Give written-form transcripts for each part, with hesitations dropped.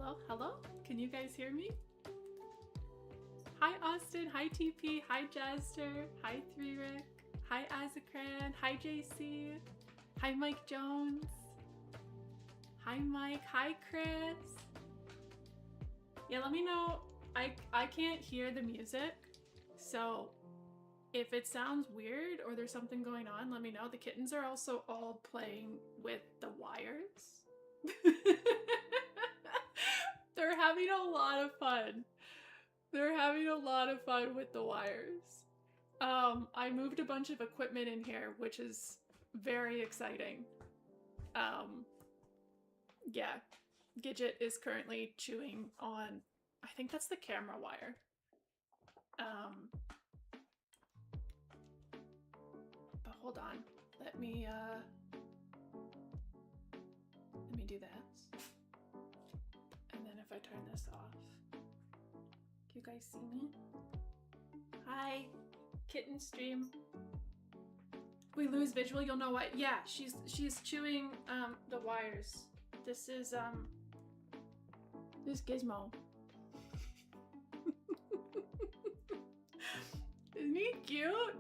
Hello, hello? Can you guys hear me? Hi Austin, hi TP, hi Jaster, hi 3Rick, hi Azakran, hi JC, hi Mike Jones, hi Mike, hi Chris. Yeah, let me know. I can't hear the music, so if it sounds weird or there's something going on, let me know. The kittens are also all playing with the wires. They're having a lot of fun. They're having a lot of fun with the wires. I moved a bunch of equipment in here, which is very exciting. Yeah, Gidget is currently chewing on, I think that's the camera wire. But hold on, let me do this. And then if I turn this off, can you guys see me? Hi, kitten stream. If we lose visual, you'll know what. Yeah, she's chewing the wires. This is this Gizmo. Isn't he cute?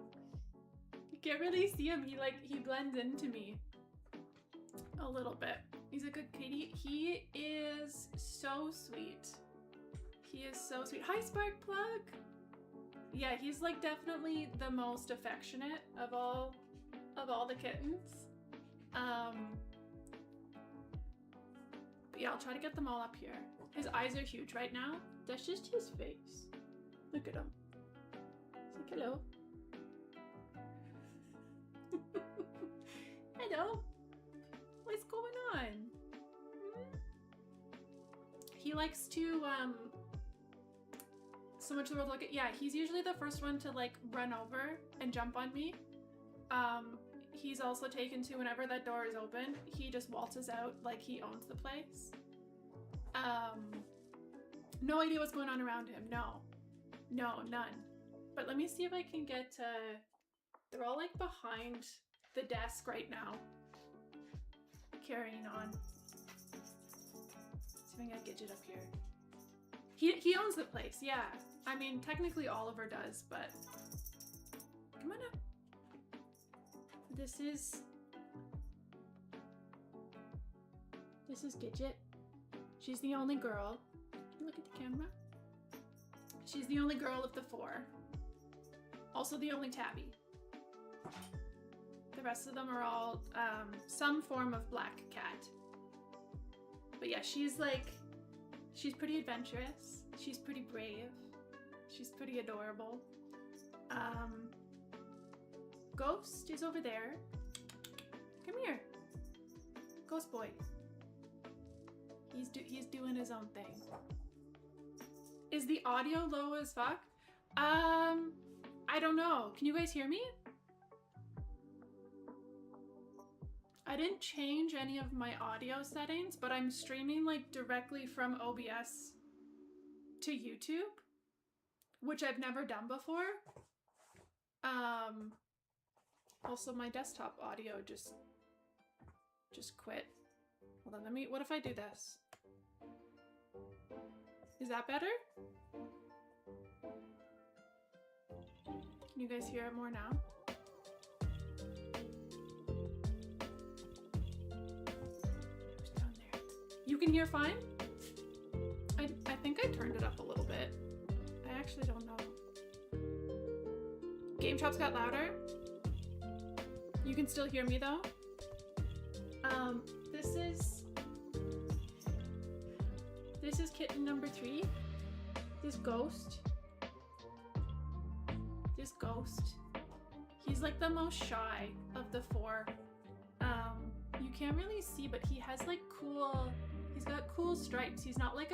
You can't really see him. He blends into me a little bit. He's a good kitty. He is so sweet. He is so sweet. Hi, Sparkplug. Yeah, he's like definitely the most affectionate of all the kittens. But yeah, I'll try to get them all up here. His eyes are huge right now. That's just his face. Look at him. Say hello. Hello. What's going on? He likes to so much of the world look at. Yeah, he's usually the first one to like run over and jump on me. He's also taken to whenever that door is open, he just waltzes out like he owns the place. No idea what's going on around him. No, none. But let me see if I can get to. They're all like behind the desk right now, carrying on. See if I can get Gidget up here. He owns the place, yeah. I mean, technically Oliver does, but come on up. This is Gidget. She's the only girl. Look at the camera. She's the only girl of the 4. Also the only tabby. The rest of them are all some form of black cat. But yeah, she's pretty adventurous. She's pretty brave. She's pretty adorable. Ghost is over there. Come here. Ghost boy. He's doing his own thing. Is the audio low as fuck? I don't know. Can you guys hear me? I didn't change any of my audio settings, but I'm streaming like directly from OBS to YouTube, which I've never done before. Also my desktop audio just quit. Hold on, what if I do this? Is that better? Can you guys hear it more now? Who's down there? You can hear fine? I think I turned it up a little bit. I actually don't know. Game Chops got louder. You can still hear me though. This is kitten number 3. This ghost. He's like the most shy of the 4. You can't really see, but he has like he's got cool stripes. He's not like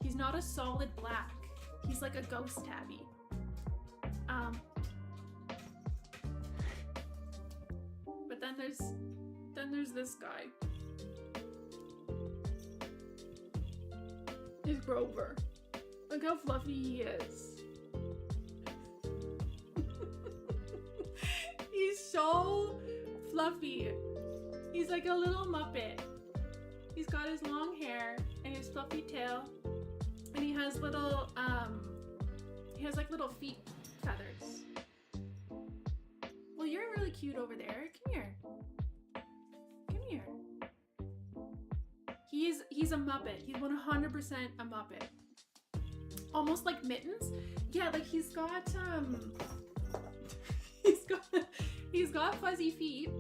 he's not a solid black. He's like a ghost tabby. But then there's this guy. Is Grover. Look how fluffy he is. He's so fluffy. He's like a little Muppet. He's got his long hair and his fluffy tail, and he has little like little feet feathers. Well, you're really cute over there. Come here. Come here. He's a Muppet. He's 100% a Muppet. Almost like Mittens. Yeah, like he's got he's got fuzzy feet.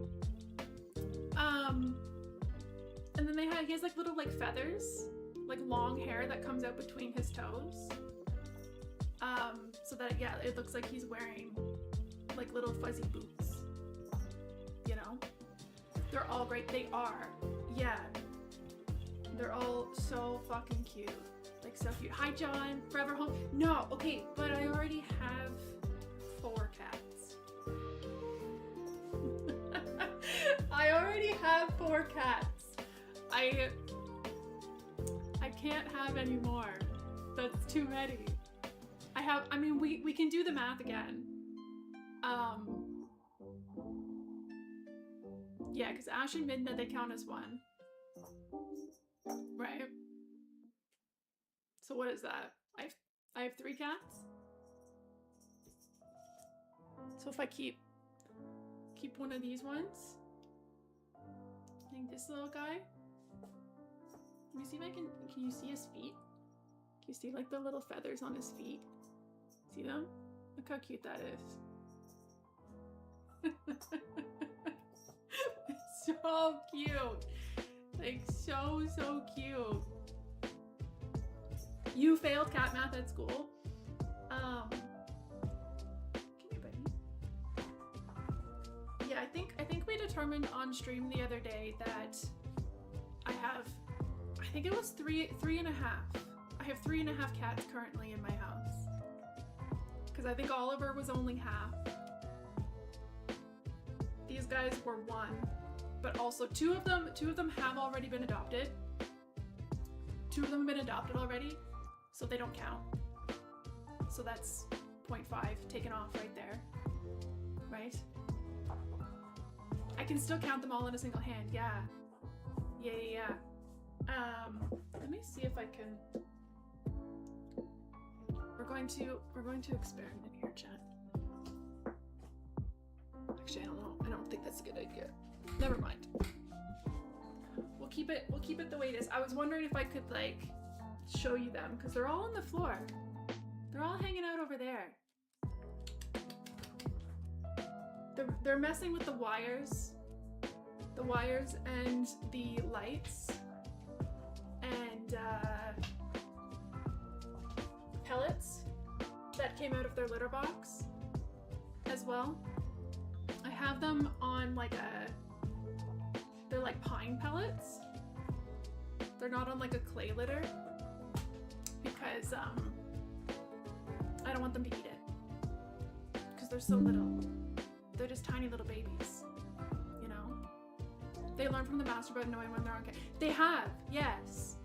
And then he has like little like feathers, like long hair that comes out between his toes. So that, yeah, it looks like he's wearing like little fuzzy boots, you know? They're all great. They are. Yeah. They're all so fucking cute. Like so cute. Hi, John. Forever home. No, okay, but I already have 4 cats. I already have 4 cats. I can't have any more. That's too many. I mean, we can do the math again. Yeah, because Ash and Midna, they count as 1. Right? So what is that? I have 3 cats? So if I keep one of these ones, I think this little guy. Let me see if I can you see his feet? Can you see like the little feathers on his feet? See them? Look how cute that is. So cute. Like so cute. You failed cat math at school. Come here, buddy. Yeah, I think we determined on stream the other day that I think it was 3.5. I have 3.5 cats currently in my house. Because I think Oliver was only half. These guys were 1. But also 2 of them have already been adopted. 2 of them have been adopted already, so they don't count. So that's 0.5 taken off right there, right? I can still count them all in a single hand. Yeah. Let me see if I can. We're going to experiment here, chat. Actually, I don't know. I don't think that's a good idea. Never mind. We'll keep it the way it is. I was wondering if I could like show you them because they're all on the floor. They're all hanging out over there. They're messing with the wires and the lights and pellets that came out of their litter box as well. I have them on like they're like pine pellets. They're not on like a clay litter because I don't want them to eat it because they're so little. They're just tiny little babies, you know? They learn from the master about knowing when they're okay. They have, yes.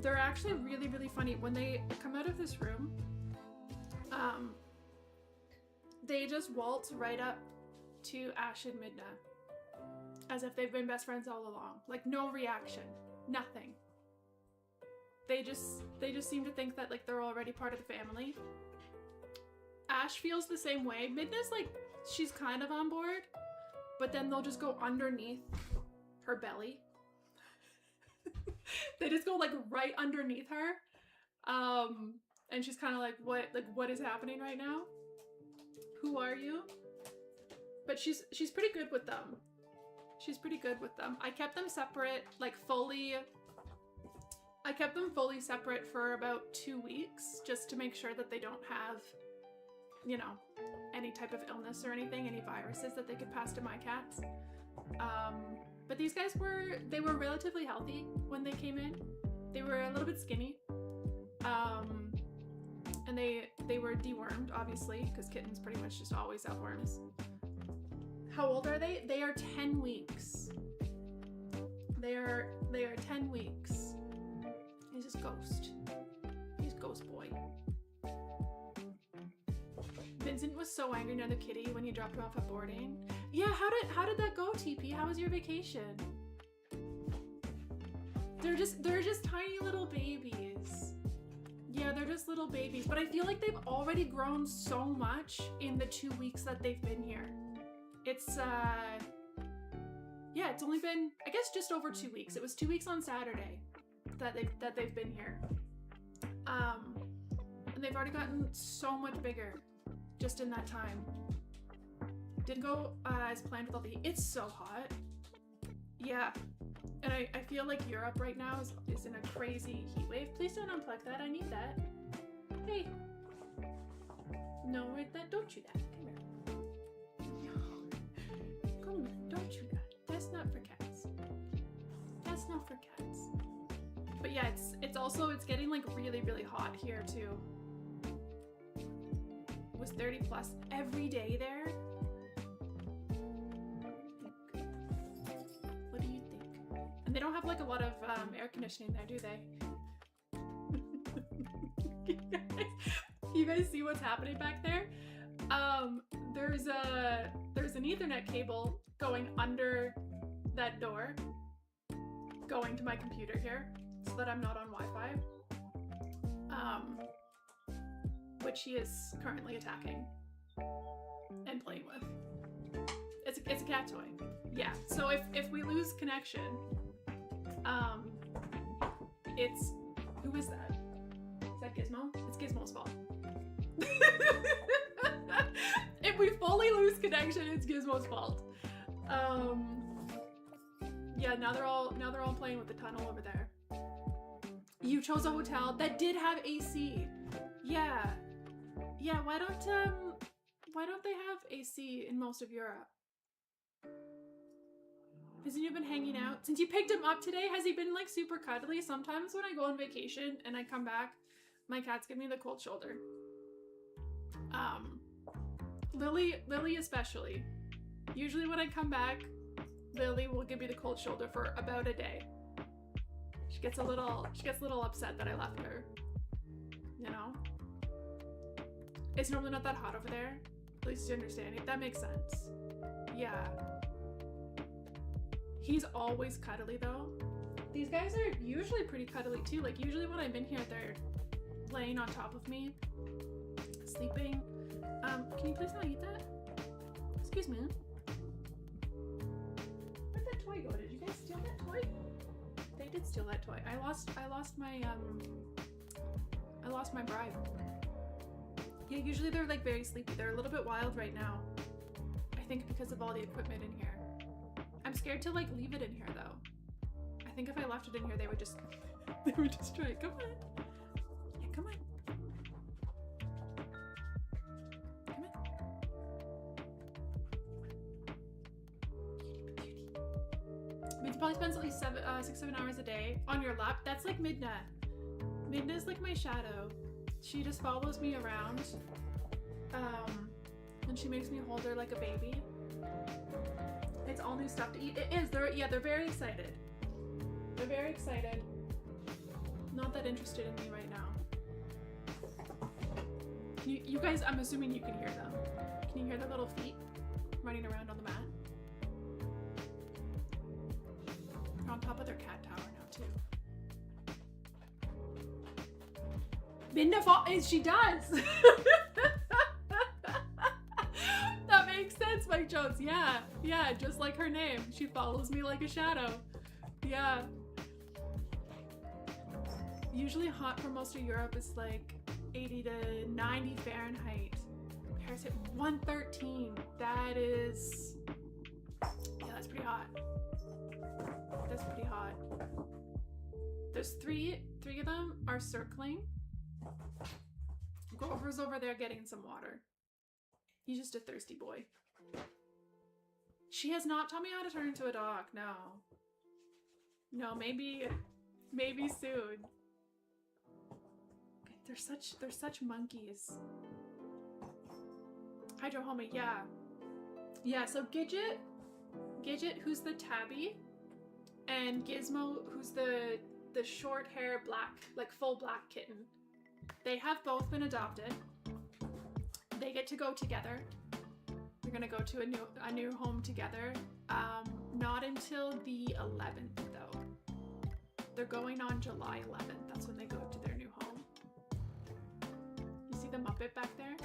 They're actually really, really funny. When they come out of this room, they just waltz right up to Ash and Midna as if they've been best friends all along. Like no reaction, nothing. They just seem to think that like they're already part of the family. Ash feels the same way. Midna's like, she's kind of on board, but then they'll just go underneath her belly. They just go like right underneath her. And she's kind of like, what is happening right now? Who are you? But she's pretty good with them. She's pretty good with them. I kept them separate, like fully. I kept them fully separate for about 2 weeks just to make sure that they don't have, you know, any type of illness or anything, any viruses that they could pass to my cats. But these guys were relatively healthy when they came in. They were a little bit skinny. And they were dewormed, obviously, because kittens pretty much just always have worms. How old are they? They are 10 weeks. They are 10 weeks. He's just Ghost. He's Ghost Boy. Vincent was so angry near the kitty when he dropped him off at boarding. Yeah, how did that go, TP? How was your vacation? They're just tiny little babies. Yeah, they're just little babies, but I feel like they've already grown so much in the 2 weeks that they've been here. It's yeah, it's only been, I guess, just over 2 weeks. It was 2 weeks on Saturday that they've been here. And they've already gotten so much bigger just in that time. Didn't go as planned with all the, it's so hot. Yeah. And I feel like Europe right now is in a crazy heat wave. Please don't unplug that. I need that. Hey. No, don't chew that. Come here. No. Come here. Don't chew that. That's not for cats. That's not for cats. But yeah, it's also, it's getting like really, really hot here too. It was 30 plus every day there. And they don't have like a lot of air conditioning there, do they? You guys see what's happening back there? There's an Ethernet cable going under that door, going to my computer here, so that I'm not on Wi-Fi. Which he is currently attacking and playing with. It's a cat toy. Yeah. So if we lose connection. It's, who is that? Is that Gizmo? It's Gizmo's fault. If we fully lose connection, it's Gizmo's fault. Yeah, now they're all playing with the tunnel over there. You chose a hotel that did have AC. Yeah. Yeah, why don't they have AC in most of Europe? Hasn't you been hanging out? Since you picked him up today, has he been like super cuddly? Sometimes when I go on vacation and I come back, my cats give me the cold shoulder. Lily especially. Usually when I come back, Lily will give me the cold shoulder for about a day. She gets a little upset that I left her. You know? It's normally not that hot over there. At least you understand it. That makes sense. Yeah. He's always cuddly though. These guys are usually pretty cuddly too. Like usually when I'm in here, they're laying on top of me, sleeping. Can you please not eat that? Excuse me. Where'd that toy go? Did you guys steal that toy? They did steal that toy. I lost my bride. Yeah, usually they're like very sleepy. They're a little bit wild right now. I think because of all the equipment in here. I'm scared to like leave it in here though. I think if I left it in here, they would just try. Come on. Yeah, come on. Come on. I mean, it probably spends at least 6-7 hours a day on your lap. That's like Midna. Midna's like my shadow. She just follows me around. And she makes me hold her like a baby. It's all new stuff to eat. It is. They're very excited. They're very excited. Not that interested in me right now. You guys, I'm assuming you can hear them. Can you hear their little feet running around on the mat? They're on top of their cat tower now too. Minda she does. That makes sense, Mike Jones. Yeah, just like her name. She follows me like a shadow. Yeah. Usually hot for most of Europe is like 80 to 90 Fahrenheit. Paris hit 113. That is, yeah, that's pretty hot. That's pretty hot. There's three of them are circling. Grover's over there getting some water. He's just a thirsty boy. She has not taught me how to turn into a dog, no. No, maybe soon. They're such monkeys. Hydro Homie, yeah. Yeah, so Gidget, who's the tabby, and Gizmo, who's the short hair black, like full black kitten. They have both been adopted. They get to go together. They're gonna go to a new home together. Not until the 11th though. They're going on July 11th. That's when they go to their new home. You see the Muppet back there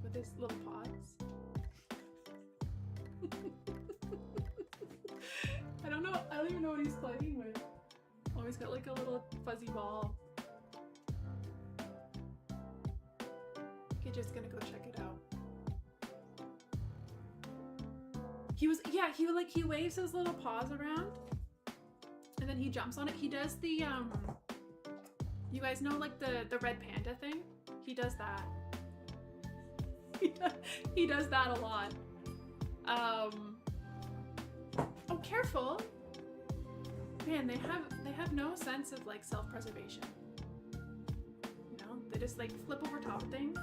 with his little paws? I don't even know what he's playing with. Oh, he's got like a little fuzzy ball. Okay, just gonna go check it out. He waves his little paws around and then he jumps on it. He does the you guys know like the red panda thing? He does that. He does that a lot. Oh, careful. Man, they have no sense of like self-preservation. You know, they just like flip over top of things.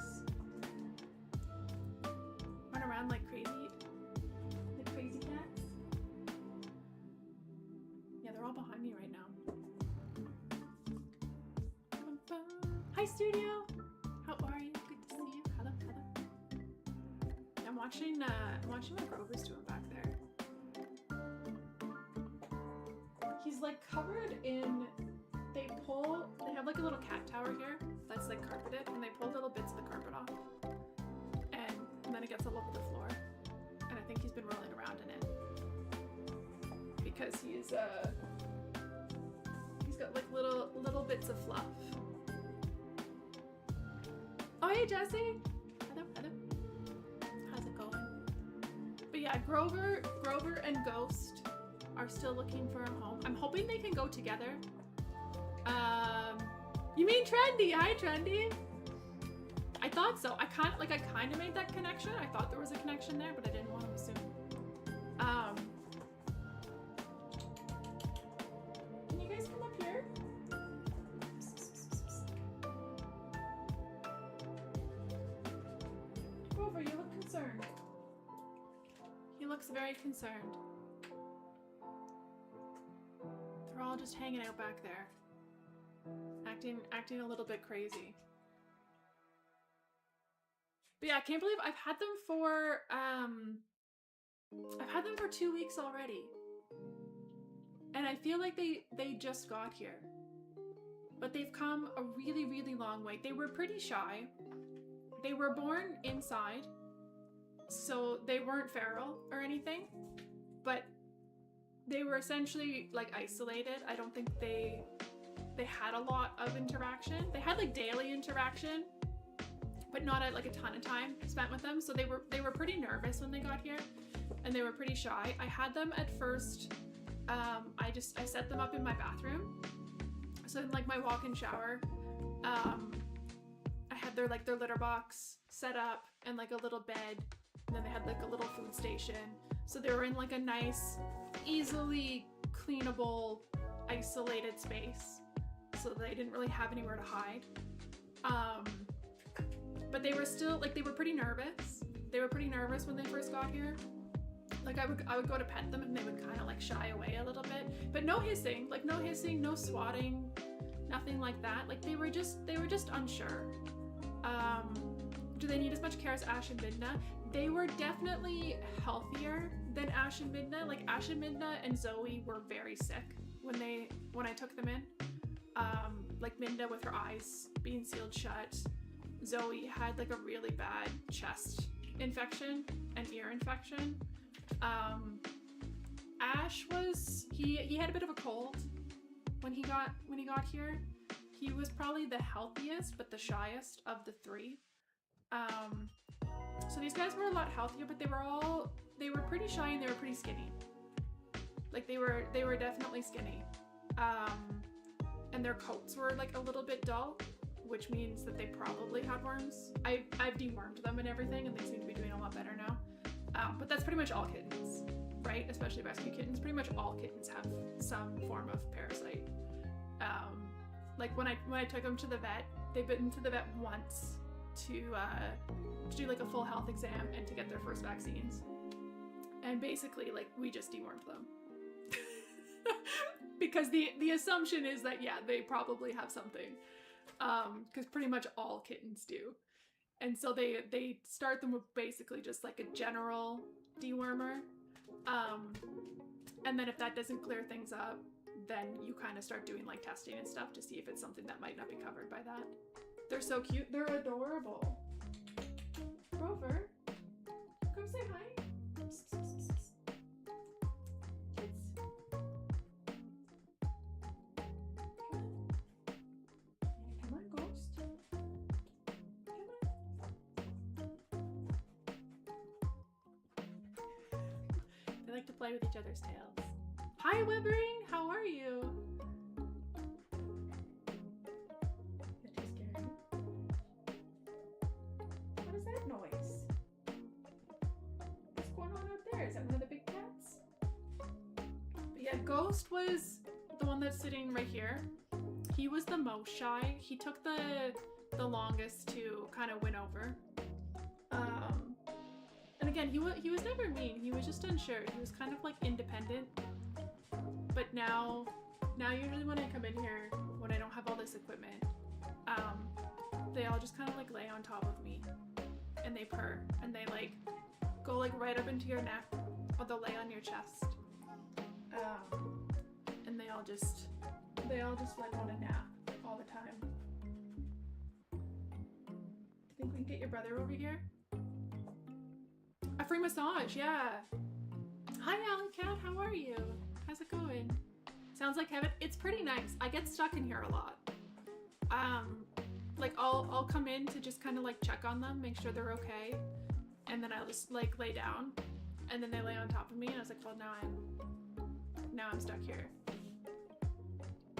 Run around like crazy cats. Yeah, they're all behind me right now. Hi, studio. How are you? Good to see you. Hello. I'm watching what Grover's doing back there. He's like covered in. They have like a little cat tower here that's like carpeted, and they pull little bits of the carpet off, and then it gets all over the floor. And I think he's been rolling around in it because he's got like little bits of fluff. Oh, hey, Jesse. Hello. How's it going? But yeah, Grover and Ghost are still looking for a home. I'm hoping they can go together. You mean Trendy? Hi, Trendy. I thought so. I kind of made that connection. I thought there was a connection there, but I didn't want to assume. Can you guys come up here? Grover, you look concerned. He looks very concerned. They're all just hanging out back there. Acting a little bit crazy. But yeah, I can't believe I've had them for 2 weeks already. And I feel like they just got here. But they've come a really, really long way. They were pretty shy. They were born inside, so they weren't feral or anything, but they were essentially like isolated. I don't think they had a lot of interaction. They had like daily interaction, but not like a ton of time spent with them. So they were pretty nervous when they got here, and they were pretty shy. I had them at first. I set them up in my bathroom. So in like my walk-in shower, I had their litter box set up and like a little bed, and then they had like a little food station. So they were in like a nice, easily cleanable, isolated space. So they didn't really have anywhere to hide. But they were still, like, they were pretty nervous. They were pretty nervous when they first got here. Like I would go to pet them and they would kind of like shy away a little bit, but no hissing, no swatting, nothing like that. Like they were just unsure. Do they need as much care as Ash and Midna? They were definitely healthier than Ash and Midna. Like Ash and Midna and Zoe were very sick when I took them in. Like Midna with her eyes being sealed shut. Zoe had like a really bad chest infection and ear infection. Ash he had a bit of a cold when he got here. He was probably the healthiest but the shyest of the three. So these guys were a lot healthier, but they were pretty shy and they were pretty skinny. Like they were definitely skinny. And their coats were like a little bit dull, which means that they probably had worms. I've dewormed them and everything, and they seem to be doing a lot better now. But that's pretty much all kittens, right? Especially rescue kittens. Pretty much all kittens have some form of parasite. Like when I took them to the vet, they've been to the vet once to do like a full health exam and to get their first vaccines. And basically, like, we just dewormed them. Because the assumption is that, yeah, they probably have something. Because pretty much all kittens do. And so they start them with basically just like a general dewormer. And then if that doesn't clear things up, then you kind of start doing like testing and stuff to see if it's something that might not be covered by that. They're so cute. They're adorable. Rover, come say hi. Kids. Come on, Ghost. Come on. They like to play with each other's tails. Hi, Webbering. How are you? What is that noise? What's going on out there? Is that one of the big cats? But yeah, Ghost was the one that's sitting right here. He was the most shy. He took the longest to kind of win over. And again, he was never mean. He was just unsure. He was kind of like independent. But now usually when I come in here, when I don't have all this equipment, they all just kind of like lay on top of me and they purr and they like go like right up into your neck or they'll lay on your chest. And they all just like want to nap all the time. Think we can get your brother over here? A free massage, yeah. Hi, Alley Cat, how are you? How's it going? Sounds like heaven. It's pretty nice. I get stuck in here a lot. Like I'll come in to just kind of like check on them, make sure they're okay, and then I'll just like lay down, and then they lay on top of me, and I was like, well, now I'm stuck here.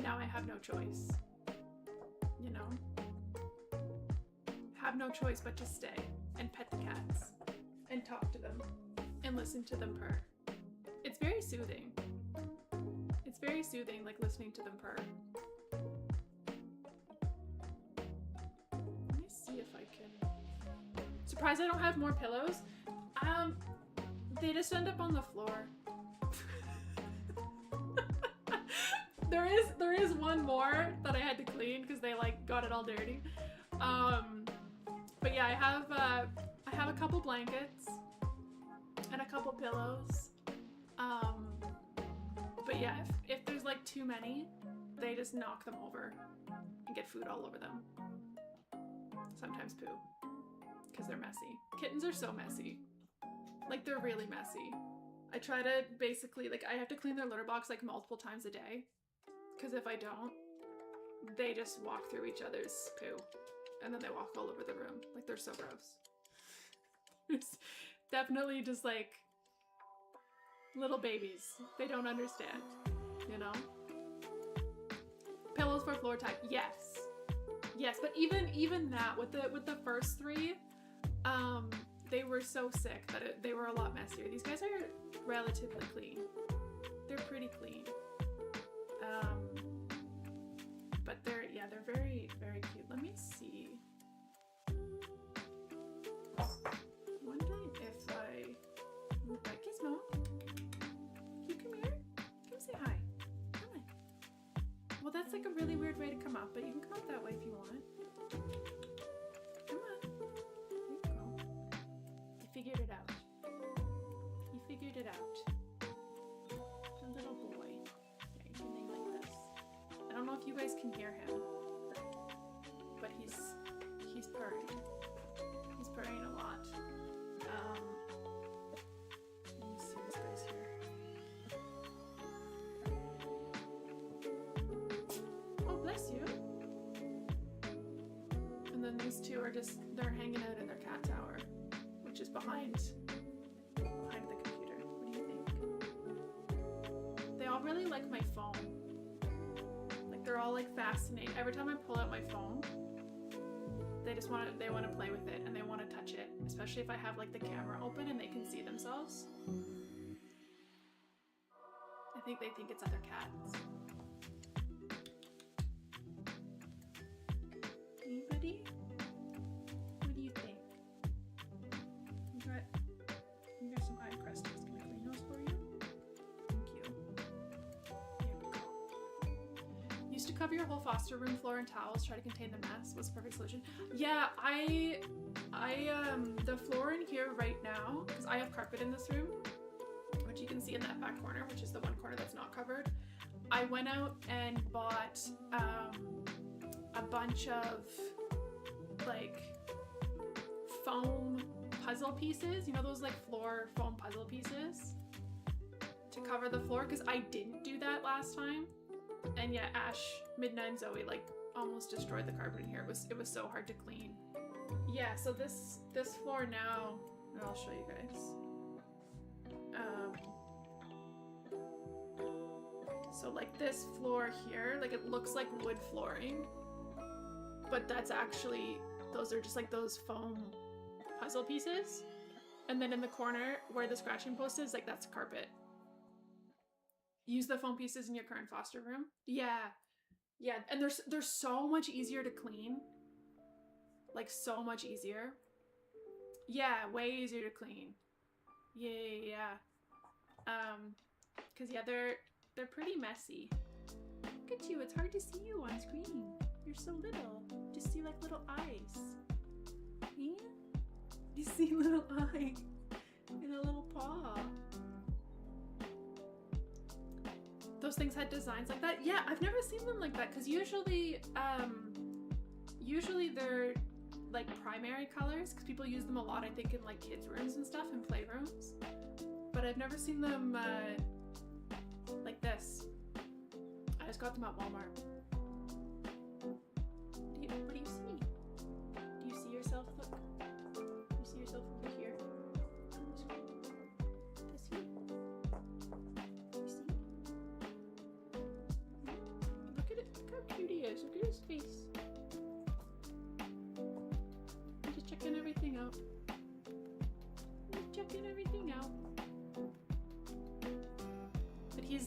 Now I have no choice. You know? Have no choice but to stay and pet the cats and talk to them and listen to them purr. It's very soothing. It's very soothing, like listening to them purr. Let me see if I can. Surprised I don't have more pillows. They just end up on the floor. There is one more that I had to clean because they like got it all dirty. But yeah, I have a couple blankets and a couple pillows. But yeah, if there's like too many, they just knock them over and get food all over them. Sometimes poo, because they're messy. Kittens are so messy. Like, they're really messy. I try to basically, like, I have to clean their litter box like multiple times a day, because if I don't, they just walk through each other's poo and then they walk all over the room. Like, they're so gross. It's definitely just like little babies. They don't understand, you know? Pillows for floor type. Yes. Yes, but even that with the first three, they were so sick that they were a lot messier. These guys are relatively clean. They're pretty clean. But they're very, very cute. Let me see. Wondering if I move back. Gizmo, can you come here? Come say hi. Come on. Well, that's like a really weird way to come up, but you can come up that way if you want. Come on. There you go. You figured it out. You figured it out. A little boy. Yeah, you can name like this. I don't know if you guys can hear him, but he's purring. He's purring a lot. Let me see this guy's here. Oh, bless you. And then these two are they're hanging out in their cat tower, which is behind the computer. What do you think? They all really like my phone. Like, they're all like fascinated. Every time I pull out my phone, they want to play with it and they want to touch it, especially if I have like the camera open and they can see themselves. I think they think it's other cats. Anybody? What do you think? You got some eye crustals. Can I clean those for you? Thank you. Here we go. Used to cover your whole foster room floor in towels, try to contain the mess. Was the perfect solution. Yeah, the floor in here right now, because I have carpet in this room, which you can see in that back corner, which is the one corner that's not covered. I went out and bought a bunch of like foam puzzle pieces, you know, those like floor foam puzzle pieces to cover the floor, because I didn't do that last time. And yeah, Ash, Midnight, and Zoe like almost destroyed the carpet in here. It was so hard to clean. Yeah, so this floor now, and I'll show you guys. So like this floor here, like it looks like wood flooring, but that's actually, those are just like those foam puzzle pieces. And then in the corner where the scratching post is, like that's carpet. Use the foam pieces in your current foster room. Yeah. Yeah, and they're so much easier to clean. Like so much easier. Yeah, way easier to clean. Yeah. Cause yeah, they're pretty messy. Look at you, it's hard to see you on screen. You're so little. Just see like little eyes. Yeah? You see little eye and a little paw. Those things had designs like that? Yeah, I've never seen them like that, because usually they're like primary colors, because people use them a lot, I think, in like kids' rooms and stuff, and playrooms. But I've never seen them like this. I just got them at Walmart. What do you see? Do you see yourself? Look. Do you see yourself over here? This here? Do you see? Look at it. Look how cute he is. Look at his face. I'm just checking everything out. Checking everything out. But he's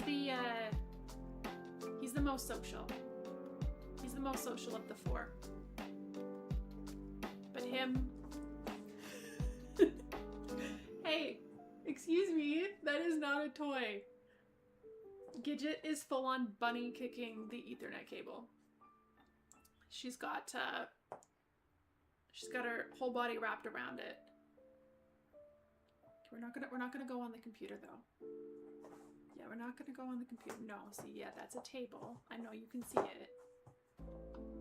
the most social. He's the most social of the four. But him... Hey, excuse me, that is not a toy. Gidget is full on bunny kicking the Ethernet cable. She's got her whole body wrapped around it. We're not gonna go on the computer though. Yeah, we're not gonna go on the computer. No, see, yeah, that's a table. I know you can see it.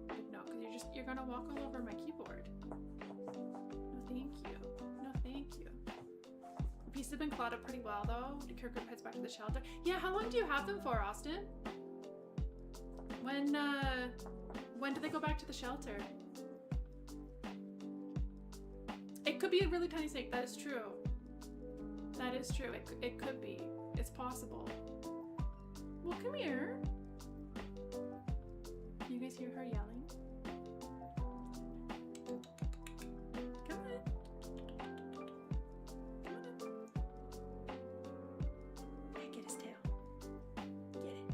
But no, because you're gonna walk all over my keyboard. No, thank you. No, thank you. The pieces have been clawed up pretty well though. The Kirk heads back to the shelter. Yeah, how long do you have them for, Austin? When do they go back to the shelter? It could be a really tiny snake, that is true. That is true, it could be. It's possible. Well, come here. You guys hear her yelling? Come on. Come on. Hey, get his tail. Get it.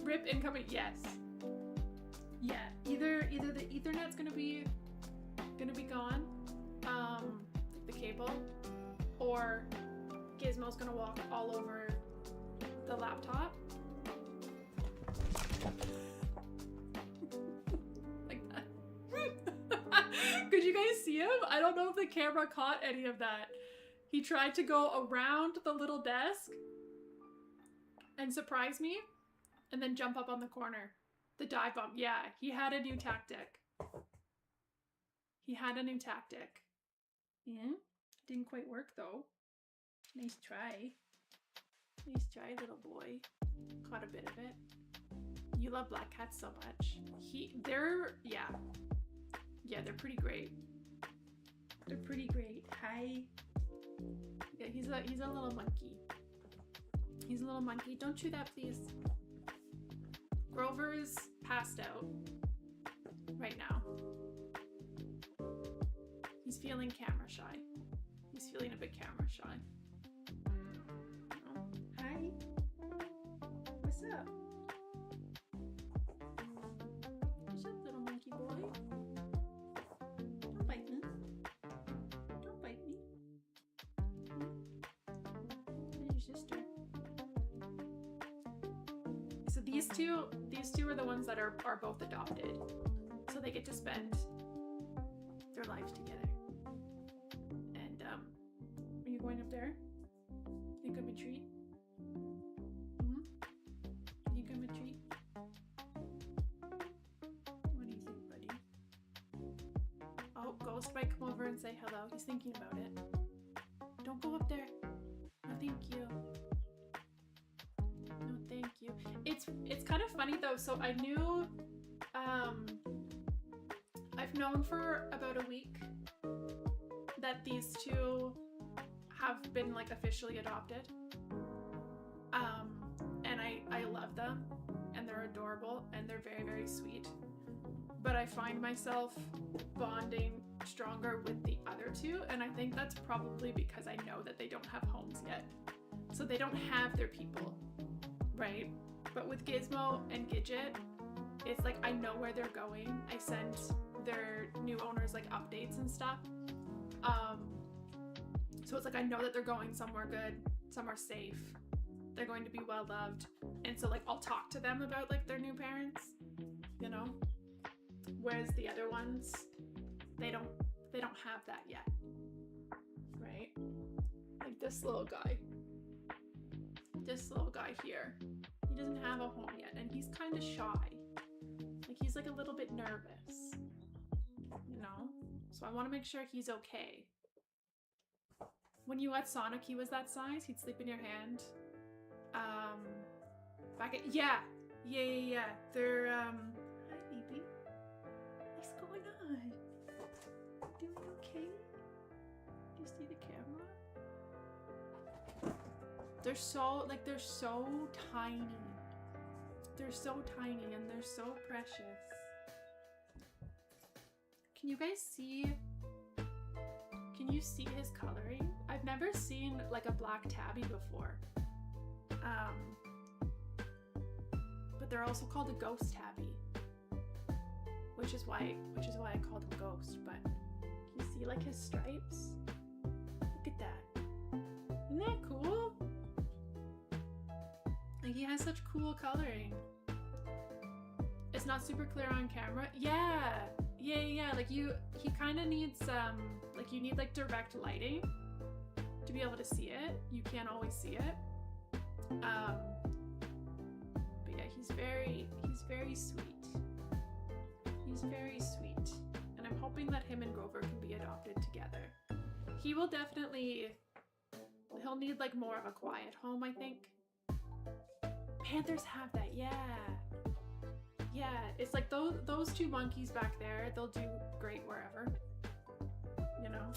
Rip incoming, yes. Yeah, either the Ethernet's gonna be gone, the cable, or Gizmo's gonna walk all over the laptop. Like that. Could you guys see him? I don't know if the camera caught any of that. He tried to go around the little desk and surprise me, and then jump up on the corner. The dive bomb. Yeah, he had a new tactic. He had a new tactic. Yeah, didn't quite work though. Nice try. Nice try, little boy. Caught a bit of it. You love black cats so much. Yeah, they're pretty great. They're pretty great. Hi. Yeah, he's a little monkey. He's a little monkey. Don't chew that, please. Grover's passed out right now. He's feeling camera shy. He's feeling a bit camera shy. Oh, hi. What's up? What's up, little monkey boy? Don't bite me. Don't bite me. There's your sister. So these two are the ones that are both adopted. So they get to spend their lives together. And going up there? Think I'm a treat? Hmm? Think I'm a treat? What do you think, buddy? Oh, Ghost might come over and say hello. He's thinking about it. Don't go up there. No, thank you. No, thank you. It's kind of funny though. So I knew, I've known for about a week that these two have been like officially adopted. And I love them and they're adorable and they're very, very sweet. But I find myself bonding stronger with the other two, and I think that's probably because I know that they don't have homes yet. So they don't have their people, right? But with Gizmo and Gidget, it's like I know where they're going. I send their new owners like updates and stuff. So it's like I know that they're going somewhere good, somewhere safe. They're going to be well loved. And so like I'll talk to them about like their new parents, you know? Whereas the other ones, they don't have that yet. Right? Like this little guy. This little guy here. He doesn't have a home yet and he's kind of shy. Like he's like a little bit nervous. You know? So I want to make sure he's okay. When you had Sonic, he was that size. He'd sleep in your hand. Back at yeah. They're hi baby. What's going on? Doing okay? Do you see the camera? They're so tiny. They're so tiny and they're so precious. Can you guys see? Can you see his coloring? I've never seen like a black tabby before. But they're also called a ghost tabby. Which is why I called him Ghost, but can you see like his stripes? Look at that. Isn't that cool? Like he has such cool coloring. It's not super clear on camera. Yeah. Like he kind of needs like you need like direct lighting to be able to see it. You can't always see it. But yeah, he's very sweet. He's very sweet. And I'm hoping that him and Grover can be adopted together. He will definitely, he'll need like more of a quiet home, I think. Panthers have that, yeah. Yeah, it's like those two monkeys back there, they'll do great wherever. You know,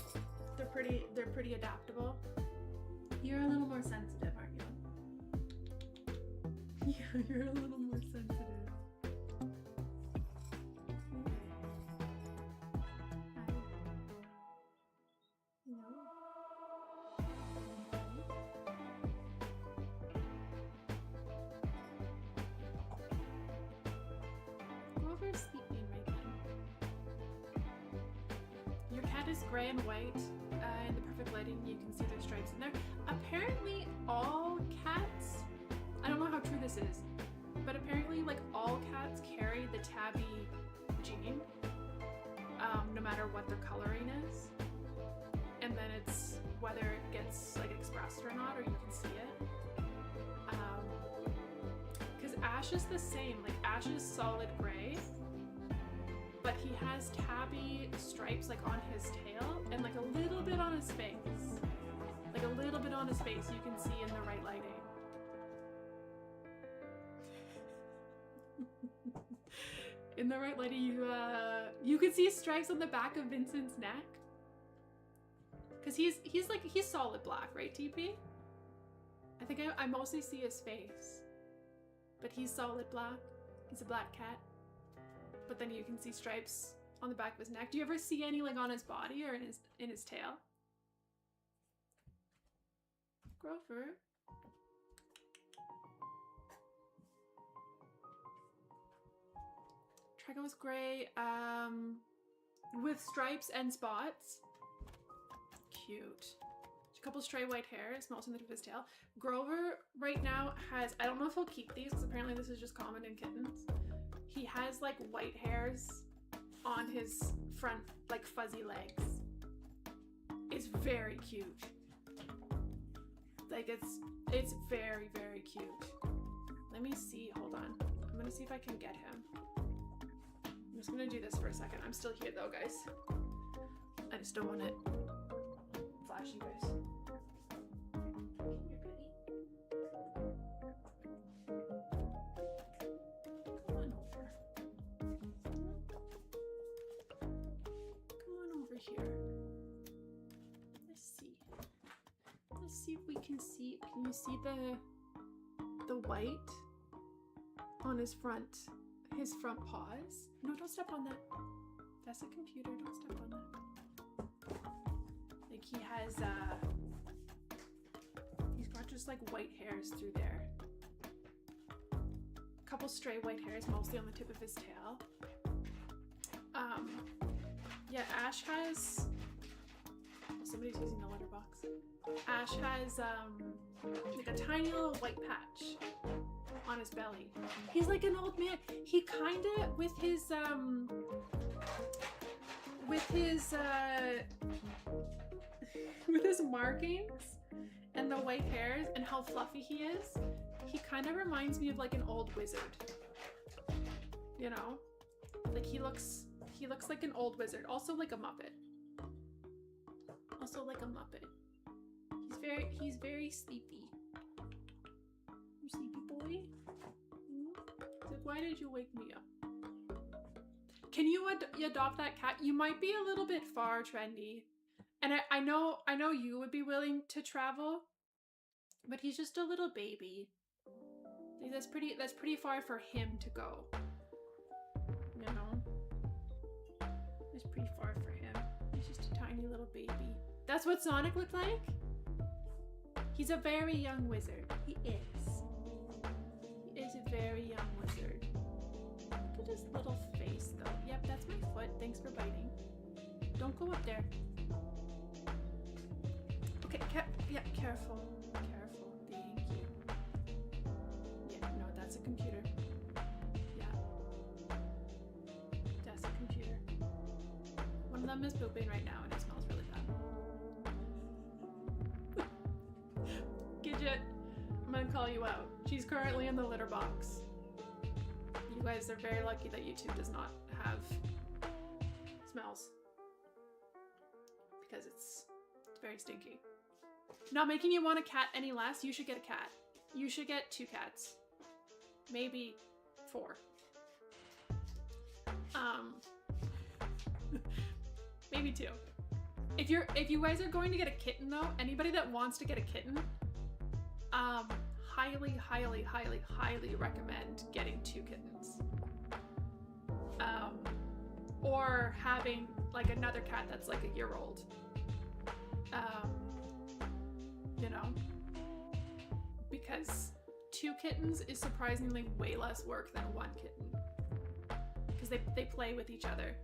they're pretty adaptable. You're a little more sensitive, aren't you? Yeah, you're a little more sensitive. Grover's sleeping right now. Your cat is gray and white. In the perfect lighting, you can see their stripes in there. Apparently, all cats, I don't know how true this is, but apparently, like, all cats carry the tabby gene, no matter what their coloring is. And then it's whether it gets, like, expressed or not, or you can see it. Because Ash is the same. Like, Ash is solid gray, but he has tabby stripes, like, on his tail and, like, a little bit on his face. Like, a little bit on his face you can see in the right lighting. In the right lighting, you can see stripes on the back of Vincent's neck. Cause he's solid black, right, TP? I think I mostly see his face, but he's solid black. He's a black cat. But then you can see stripes on the back of his neck. Do you ever see any like on his body or in his tail? Grover. Trigo's gray, with stripes and spots. Cute. A couple stray white hairs, most on the tip of his tail. Grover right now has, I don't know if he'll keep these because apparently this is just common in kittens. He has like white hairs on his front, like fuzzy legs. It's very cute. Like it's very, very cute. Let me see, hold on. I'm gonna see if I can get him. I'm just gonna do this for a second. I'm still here though, guys. I just don't want it flash you guys. Come on over. Come on over here. Let's see. Let's see if we can see. Can you see the white on his front paws? No, don't step on that. That's a computer. Don't step on that. Like he has he's got just like white hairs through there. A couple stray white hairs, mostly on the tip of his tail. Yeah, Ash has. Oh, somebody's using the litter box. Ash has like a tiny little white patch on his belly. He's like an old man. He kinda with his markings and the white hairs and how fluffy he is, he kind of reminds me of like an old wizard. You know? Like he looks like an old wizard. Also like a Muppet. He's very sleepy. You sleepy boy? He's like, why did you wake me up? Can you adopt that cat? You might be a little bit far, Trendy. And I know you would be willing to travel, but he's just a little baby. That's pretty far for him to go. You know? It's pretty far for him. He's just a tiny little baby. That's what Sonic looked like? He's a very young wizard. He is. He is a very young wizard. Look at his little face though. Yep, that's my foot. Thanks for biting. Don't go up there. Okay, yeah, careful. Careful. Thank you. Yeah, no, that's a computer. Yeah. That's a computer. One of them is pooping right now and it smells really bad. Gidget, I'm gonna call you out. She's currently in the litter box. You guys are very lucky that YouTube does not have smells. Because it's very stinky. Not making you want a cat any less, you should get a cat. You should get 2 cats. Maybe 4. Maybe 2. If you guys are going to get a kitten though, anybody that wants to get a kitten, highly recommend getting 2 kittens. Or having like another cat that's like a year old. You know, because 2 kittens is surprisingly way less work than 1 kitten. Because they play with each other.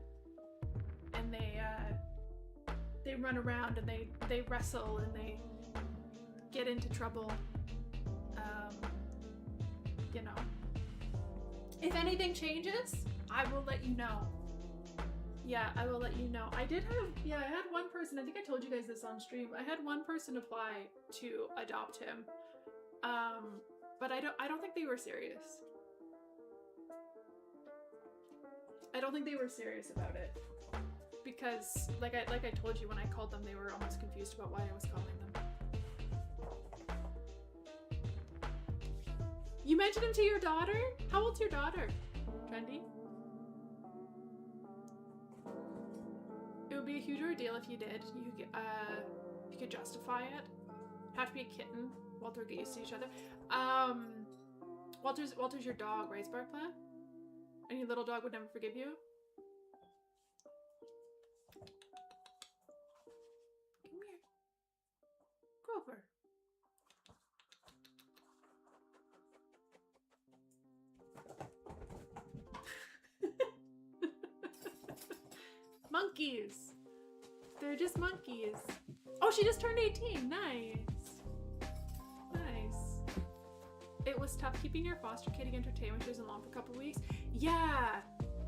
And they run around and they wrestle and they get into trouble. You know, if anything changes, I will let you know. Yeah, I will let you know. I had one person, I think I told you guys this on stream. I had one person apply to adopt him. But I don't think they were serious. I don't think they were serious about it. Because like I told you, when I called them, they were almost confused about why I was calling them. You mentioned him to your daughter? How old's your daughter, Trendy? It would be a huge ordeal if you did. You could justify it. Have to be a kitten. Walter get used to each other. Walter's your dog, right, Sparkplant? And your little dog would never forgive you? Come here. Go over. Monkeys. They're just monkeys. Oh, she just turned 18. Nice. Nice. It was tough keeping your foster kitty entertained when she was alone for a couple weeks. Yeah.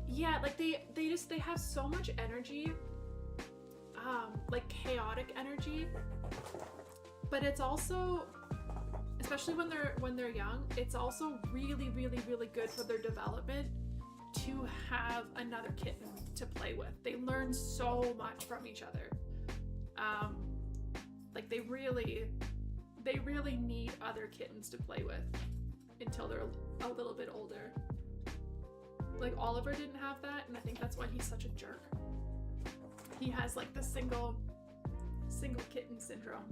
Yeah, like they have so much energy. Like chaotic energy. But it's also especially when they're young, it's also really, really, really good for their development to have another kitten to play with. They learn so much from each other. Like they really need other kittens to play with until they're a little bit older. Like Oliver didn't have that, and I think that's why he's such a jerk. He has like the single kitten syndrome.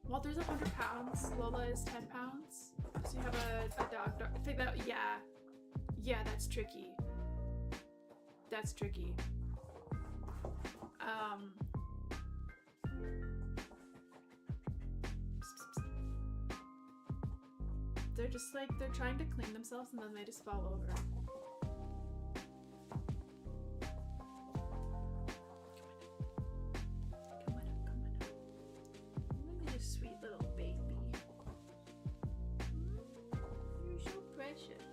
Walter's 100 pounds. Lola is 10 pounds. So you have a dog. I think that, yeah, that's tricky. That's tricky. They're just like, they're trying to clean themselves and then they just fall over. Come on up. Look at this sweet little baby. You're so precious.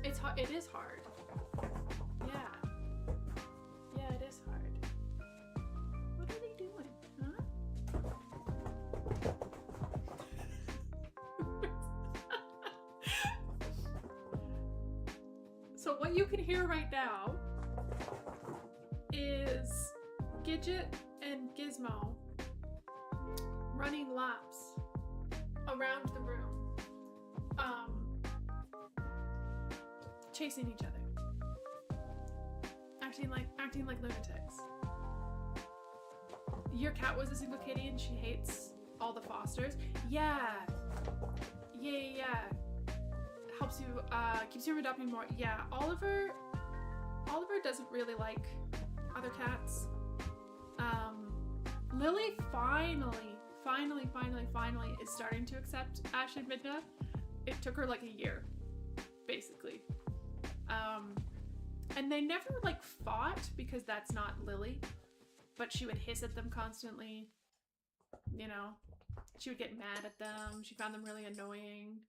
It's hard. It is hard. Yeah, it is hard. What are they doing? Huh? So what you can hear right now is Gidget and Gizmo running laps around the room, chasing each other, acting like lunatics. Your cat was a single kitty and she hates all the fosters. Yeah. Helps you, keeps you from adopting more. Yeah, Oliver doesn't really like other cats. Lily finally is starting to accept Ash and Midna. It took her like a year, basically. And they never like fought because that's not Lily, but she would hiss at them constantly, you know? She would get mad at them. She found them really annoying.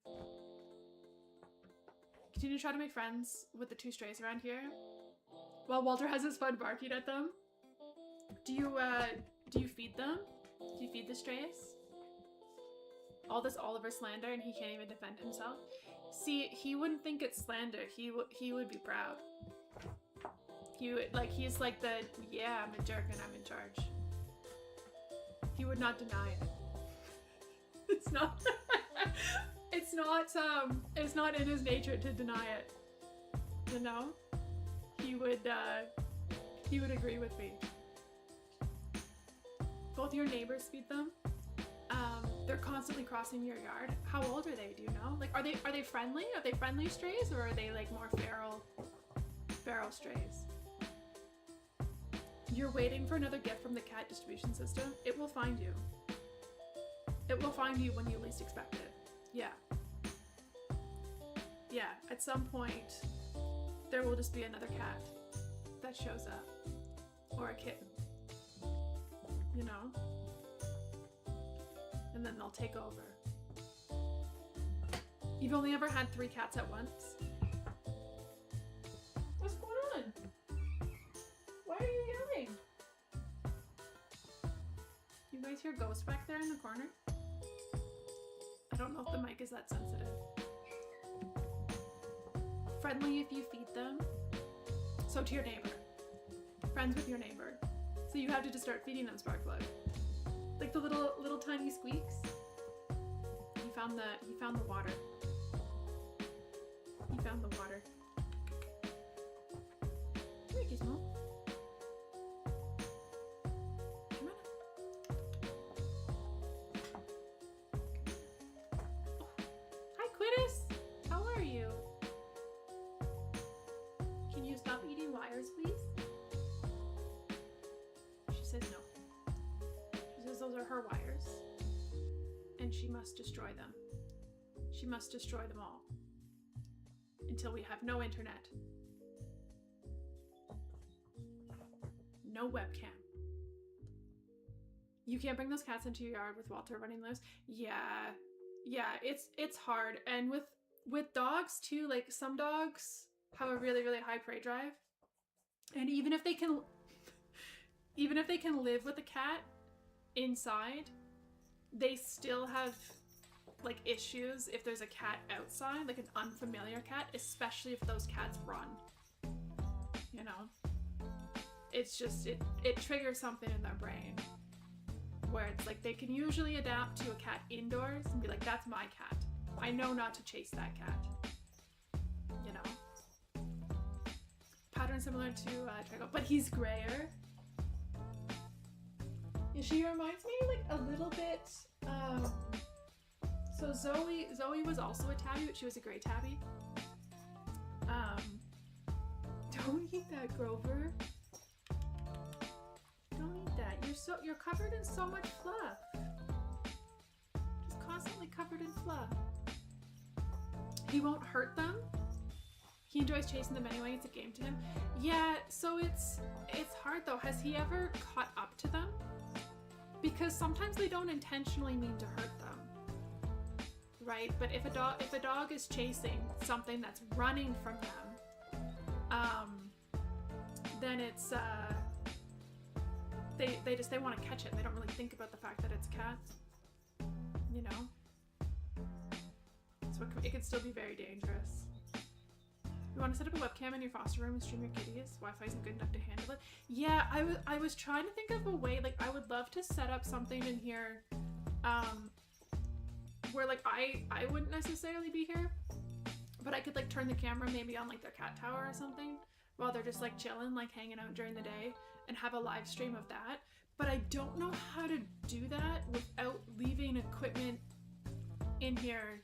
Continue to try to make friends with the 2 strays around here while Walter has his fun barking at them. Do you feed them? Do you feed the strays? All this Oliver slander and he can't even defend himself. See, he wouldn't think it's slander. He would be proud. He's like the, yeah, I'm a jerk and I'm in charge. He would not deny it. It's not it's not in his nature to deny it. You know? He would agree with me. Both your neighbors feed them. They're constantly crossing your yard. How old are they, do you know? Like, are they friendly? Are they friendly strays, or are they like more feral strays? You're waiting for another gift from the cat distribution system. It will find you. It will find you when you least expect it. Yeah. Yeah, at some point, there will just be another cat that shows up. Or a kitten. You know? And then they'll take over. You've only ever had 3 cats at once? What's going on? Why are you yelling? You guys hear ghosts back there in the corner? I don't know if the mic is that sensitive. Friendly if you feed them. So to your neighbor. Friends with your neighbor. So you have to just start feeding them Sparkplug. Like the little tiny squeaks. He found the water. He found the water. Come here, Gizmo. Come on. Oh. Hi, Quittis. How are you? Can you stop eating wires, please? She says no. She says those are her wires. And she must destroy them. She must destroy them all. Until we have no internet. No webcam. You can't bring those cats into your yard with Walter running loose. Yeah, it's hard. And with dogs too, like some dogs have a really, really high prey drive. And even if they can live with a cat, inside, they still have like issues if there's a cat outside, like an unfamiliar cat, especially if those cats run. You know? It's just, it triggers something in their brain where it's like they can usually adapt to a cat indoors and be like, that's my cat. I know not to chase that cat. You know? Pattern similar to Trigo, but he's grayer. She reminds me like a little bit, so Zoe was also a tabby, but she was a gray tabby. Don't eat that, Grover. Don't eat that. You're covered in so much fluff. Just constantly covered in fluff. He won't hurt them. He enjoys chasing them anyway. It's a game to him. Yeah, so it's hard though. Has he ever caught up to them? Because sometimes they don't intentionally mean to hurt them, right? But if a dog is chasing something that's running from them, then it's they want to catch it. They don't really think about the fact that it's a cat, you know. So it could still be very dangerous. You want to set up a webcam in your foster room and stream your kitties? Wi-Fi isn't good enough to handle it. Yeah, I was trying to think of a way, like I would love to set up something in here where like I wouldn't necessarily be here, but I could like turn the camera maybe on like their cat tower or something while they're just like chilling, like hanging out during the day, and have a live stream of that. But I don't know how to do that without leaving equipment in here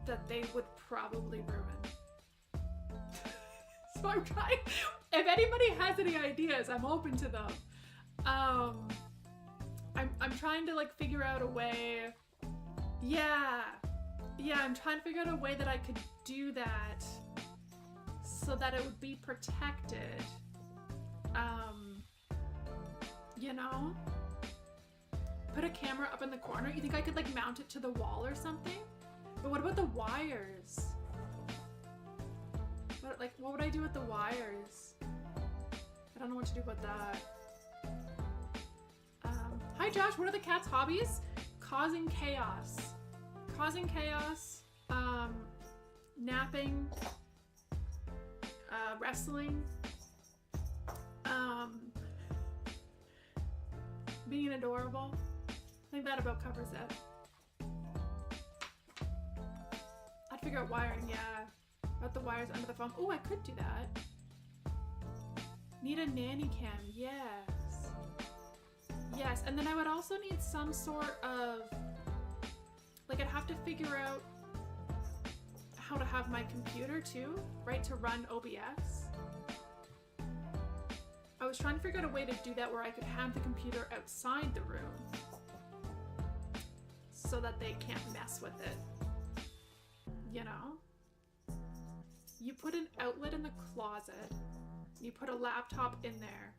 that they would probably ruin. So I'm trying, if anybody has any ideas, I'm open to them. I'm trying to like figure out a way. Yeah, I'm trying to figure out a way that I could do that so that it would be protected. You know? Put a camera up in the corner. You think I could like mount it to the wall or something? But what about the wires? What would I do with the wires? I don't know what to do with that. Hi Josh, what are the cat's hobbies? Causing chaos. Causing chaos, napping, wrestling, being adorable. I think that about covers it. I'd figure out wiring, yeah. About the wires under the phone. Oh, I could do that. Need a nanny cam, yes. Yes, and then I would also need some sort of, like I'd have to figure out how to have my computer too, right, to run OBS. I was trying to figure out a way to do that where I could have the computer outside the room so that they can't mess with it, you know? You put an outlet in the closet, you put a laptop in there,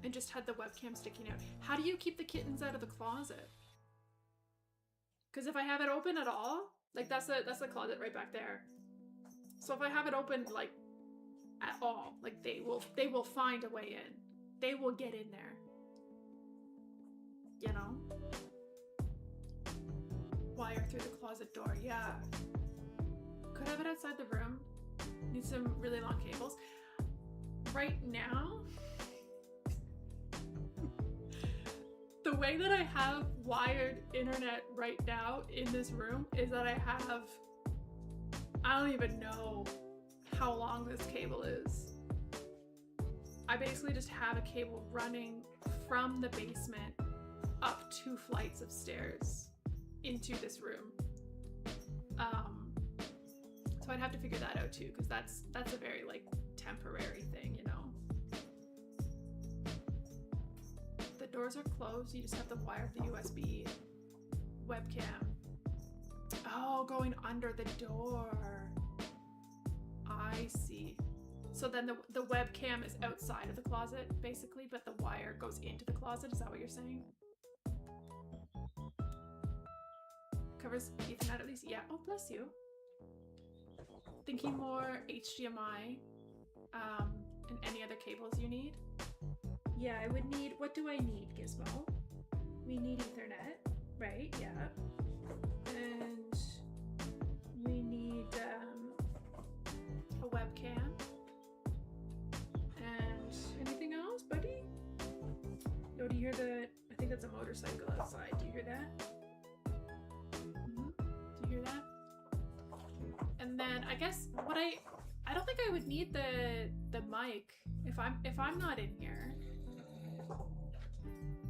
and just had the webcam sticking out. How do you keep the kittens out of the closet? Because if I have it open at all, like that's the closet right back there. So if I have it open like at all, like they will find a way in. They will get in there. You know? Wire through the closet door, yeah. Could have it outside the room. Need some really long cables. Right now, the way that I have wired internet right now in this room is that I don't even know how long this cable is. I basically just have a cable running from the basement up 2 flights of stairs into this room. So I'd have to figure that out too, because that's a very like temporary thing, you know. The doors are closed, you just have to wire the USB webcam. Oh, going under the door. I see. So then the webcam is outside of the closet, basically, but the wire goes into the closet. Is that what you're saying? Covers Ethernet at least? Yeah. Oh, bless you. Thinking more HDMI and any other cables you need. Yeah, I would need, what do I need, Gizmo? We need Ethernet, right? Yeah. And we need a webcam. And anything else, buddy? Oh, do you hear the, I think that's a motorcycle outside. Do you hear that? Mm-hmm. Do you hear that? And then I guess what I don't think I would need the mic if I'm not in here.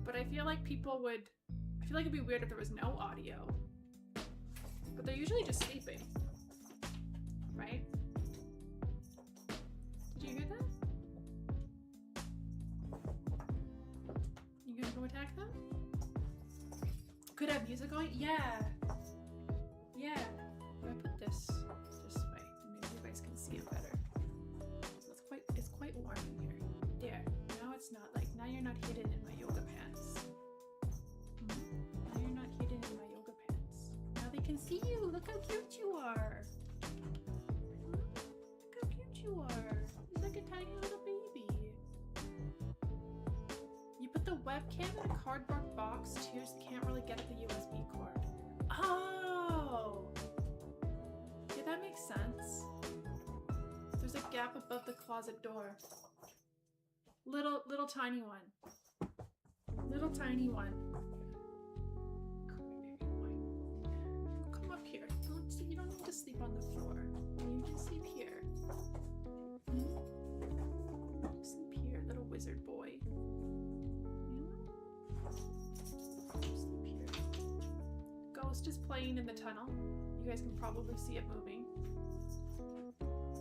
But I feel like people would, I feel like it'd be weird if there was no audio. But they're usually just sleeping. Right? Did you hear that? You gonna go attack them? Could have music going? Yeah. Yeah. I'm gonna put this way. Maybe you guys can see it better. So it's quite warm in here. There. Now it's not like, now you're not hidden in my yoga pants. Now you're not hidden in my yoga pants. Now they can see you. Look how cute you are. Look how cute you are. He's like a tiny little baby. You put the webcam in a cardboard box too, so you can't really get at the USB cord. Oh! Yeah, that makes sense. There's a gap above the closet door. Little tiny one. Little tiny one. Come up here. You don't need to sleep on the floor. You can sleep here. Sleep here, little wizard boy. Sleep here. Ghost is playing in the tunnel. You guys can probably see it moving.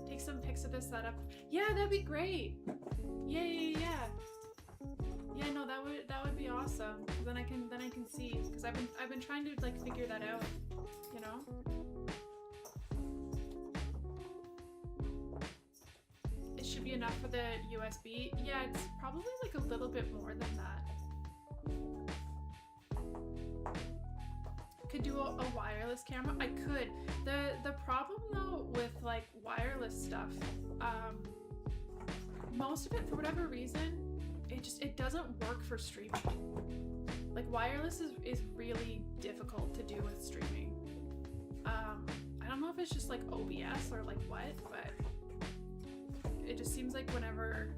Take some pics of this setup. Yeah, that'd be great. Yeah. Yeah, no, that would be awesome. Then I can see, because I've been trying to like figure that out, you know? It should be enough for the USB. Yeah, it's probably like a little bit more than that. Could do a wireless camera. I could. The problem though with like wireless stuff, most of it, for whatever reason, it doesn't work for streaming. Like wireless is really difficult to do with streaming. I don't know if it's just like OBS or like what, but it just seems like whenever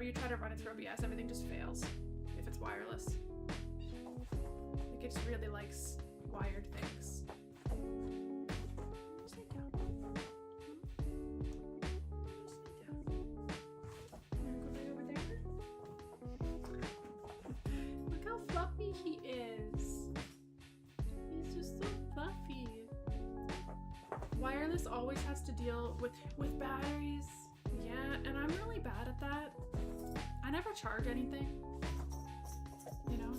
you try to run it through OBS, everything just fails if it's wireless. Like it just really likes wired things. Just lay down. Just lay down. You wanna go right over there? Look how fluffy he is. He's just so fluffy. Wireless always has to deal with batteries. Yeah, and I'm really bad at that. I never charge anything. You know?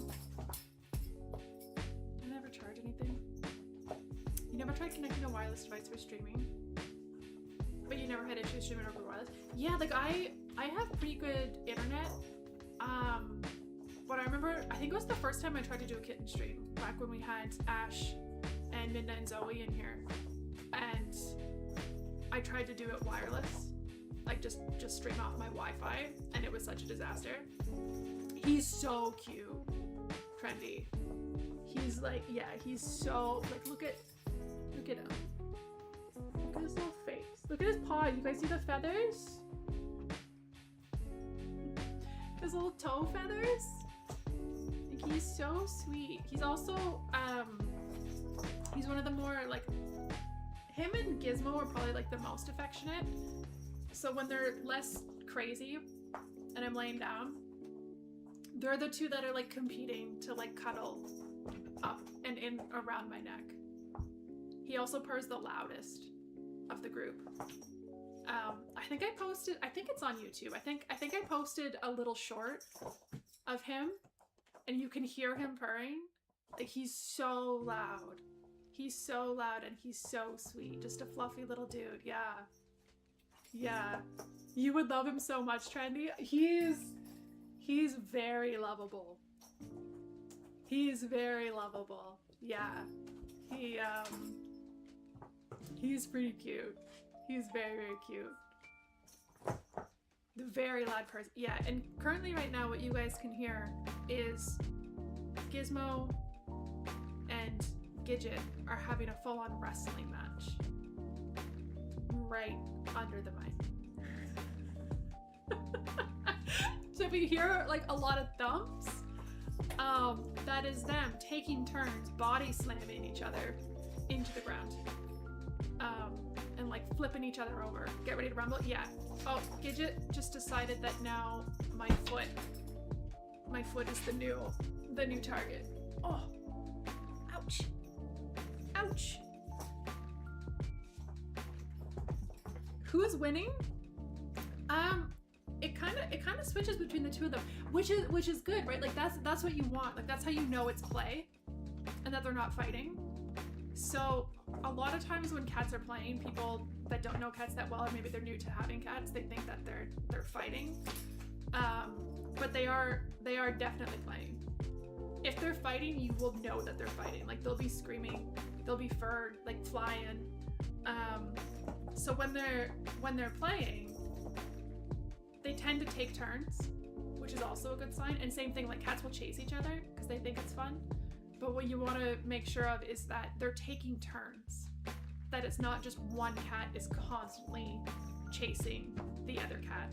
I never charge anything. You never tried connecting a wireless device for streaming? But you never had issues streaming over wireless? Yeah, like I have pretty good internet. But I remember, I think it was the first time I tried to do a kitten stream, back when we had Ash and Midnight and Zoe in here. And I tried to do it wireless. Like just stream off my Wi-Fi, and it was such a disaster. He's so cute, Trendy. He's like, yeah, he's so like, look at him. Look at his little face. Look at his paw. You guys see the feathers? His little toe feathers. Like, he's so sweet. He's also he's one of the more like, him and Gizmo are probably like the most affectionate. So when they're less crazy and I'm laying down, they're the two that are like competing to like cuddle up and in around my neck. He also purrs the loudest of the group. I think it's on YouTube. I think I posted a little short of him and you can hear him purring. Like he's so loud. He's so loud and he's so sweet. Just a fluffy little dude. Yeah. Yeah, you would love him so much, Trendy. He's very lovable. He's very lovable. Yeah, he's pretty cute. He's very, very cute. The very loud person. Yeah, and currently right now what you guys can hear is Gizmo and Gidget are having a full-on wrestling match right under the mic. So if you hear like a lot of thumps, that is them taking turns body slamming each other into the ground, and like flipping each other over. Get ready to rumble. Yeah. Oh, Gidget just decided that now my foot is the new target. Oh, ouch, ouch. Who's winning? It kind of switches between the two of them, which is good, right? Like that's what you want. Like that's how you know it's play and that they're not fighting. So a lot of times when cats are playing, people that don't know cats that well, or maybe they're new to having cats, they think that they're fighting. But they are definitely playing. If they're fighting, you will know that they're fighting. Like they'll be screaming, they'll be fur like flying. So when they're playing, they tend to take turns, which is also a good sign. And same thing, like cats will chase each other because they think it's fun. But what you want to make sure of is that they're taking turns. That it's not just one cat is constantly chasing the other cat.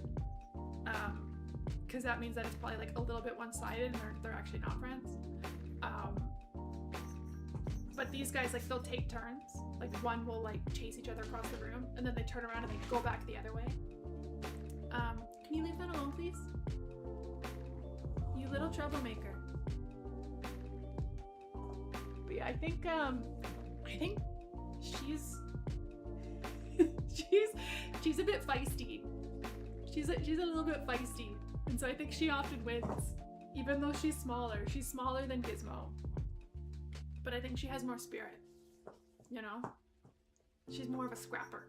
Because that means that it's probably like a little bit one-sided and they're actually not friends. But these guys, like they'll take turns. Like one will like chase each other across the room and then they turn around and they go back the other way. Can you leave that alone, please? You little troublemaker. But yeah, I think she's she's a bit feisty. She's a little bit feisty, and so I think she often wins, even though she's smaller. She's smaller than Gizmo, but I think she has more spirit. You know, she's more of a scrapper.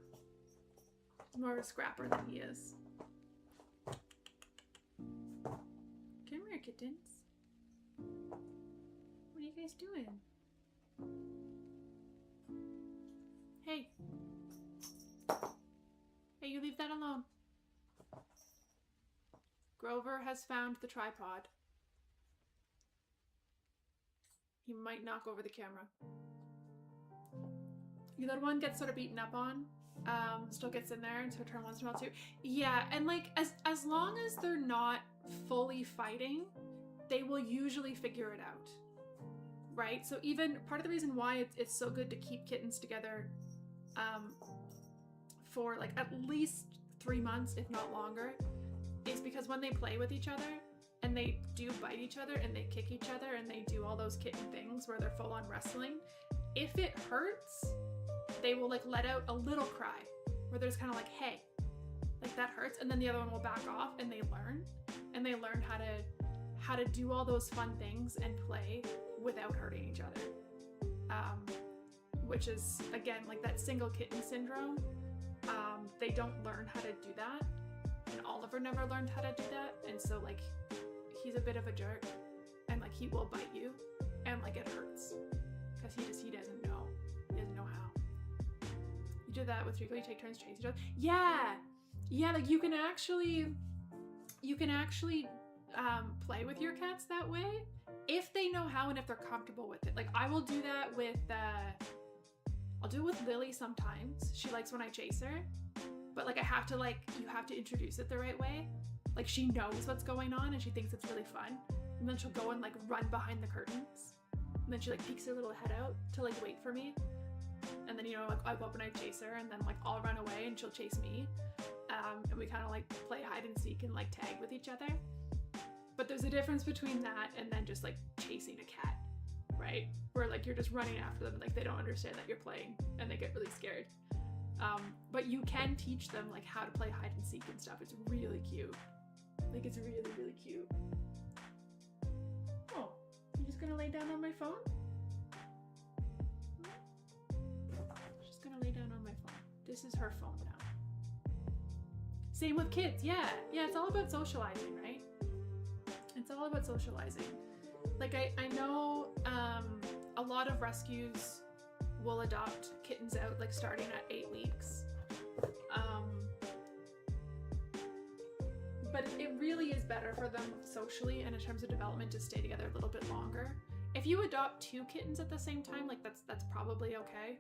More of a scrapper than he is. Come here, kittens. What are you guys doing? Hey. Hey, you leave that alone. Grover has found the tripod. He might knock over the camera. The other one gets sort of beaten up on. Still gets in there, and it's her turn once in a while too. Yeah, and like as long as they're not fully fighting, they will usually figure it out, right? So even part of the reason why it's so good to keep kittens together for like at least 3 months, if not longer, is because when they play with each other and they do bite each other and they kick each other and they do all those kitten things where they're full on wrestling, if it hurts, they will like let out a little cry where there's kind of like, hey, like that hurts, and then the other one will back off and they learn how to do all those fun things and play without hurting each other, which is again like that single kitten syndrome. They don't learn how to do that, and Oliver never learned how to do that, and so like he's a bit of a jerk, and like he will bite you and like it hurts because he doesn't know how. You do that with Rico, you take turns chasing each other. Yeah, like you can actually play with your cats that way if they know how and if they're comfortable with it. Like I will do that with I'll do it with Lily sometimes. She likes when I chase her, but like you have to introduce it the right way. Like she knows what's going on and she thinks it's really fun, and then she'll go and like run behind the curtains, and then she like peeks her little head out to like wait for me, and then like I go up and I chase her, and then like I'll run away and she'll chase me, and we kind of like play hide and seek and like tag with each other. But there's a difference between that and then just like chasing a cat, right? Where like you're just running after them, like they don't understand that you're playing and they get really scared. But you can teach them like how to play hide and seek and stuff. It's really cute. Like it's really, really cute. Oh, you just gonna lay down on my phone? She's gonna lay down on my phone. This is her phone now. Same with kids. Yeah, it's all about socializing, right? It's all about socializing. Like I know a lot of rescues will adopt kittens out like starting at 8 weeks. but it really is better for them socially and in terms of development to stay together a little bit longer. If you adopt 2 kittens at the same time, like that's probably okay.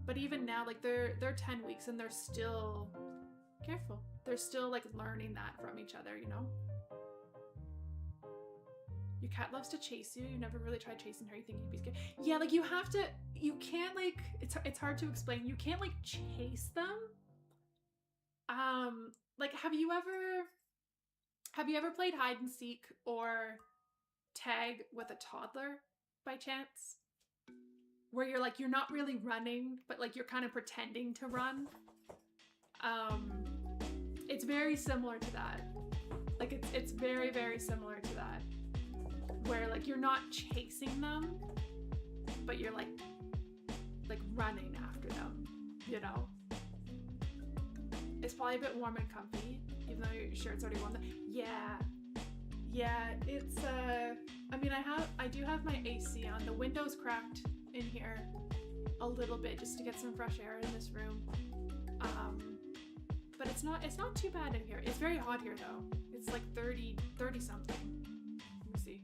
But even now, like they're 10 weeks and they're still careful. They're still like learning that from each other, you know? Your cat loves to chase you. You never really tried chasing her. You think you'd be scared. Yeah, like you can't like, it's hard to explain. You can't like chase them. Like have you ever played hide and seek or tag with a toddler by chance? Where you're like, you're not really running, but like you're kind of pretending to run. It's very similar to that. Like it's very, very similar to that. Where like you're not chasing them, but you're like running after them, you know? It's probably a bit warm and comfy, even though your shirt's already warm. Yeah, it's I mean I do have my AC on. The window's cracked in here a little bit just to get some fresh air in this room. But it's not too bad in here. It's very hot here though. It's like 30 something. Let me see.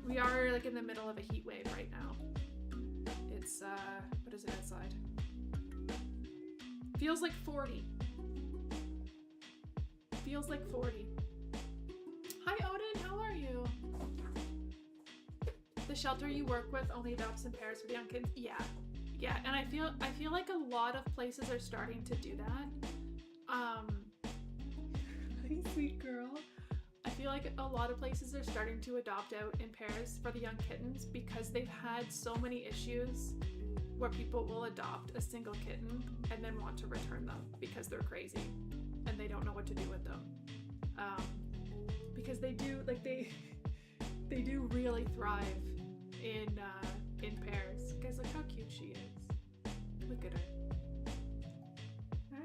We are like in the middle of a heat wave right now. It's what is it outside? Feels like 40. Feels like 40. Hi Odin, how are you? The shelter you work with only adopts in pairs for the young kids. Yeah, and I feel like a lot of places are starting to do that. Hey, sweet girl. I feel like a lot of places are starting to adopt out in pairs for the young kittens because they've had so many issues where people will adopt a single kitten and then want to return them because they're crazy and they don't know what to do with them. Because they do do really thrive in pairs. Guys, look how cute she is. Look at her. Hi.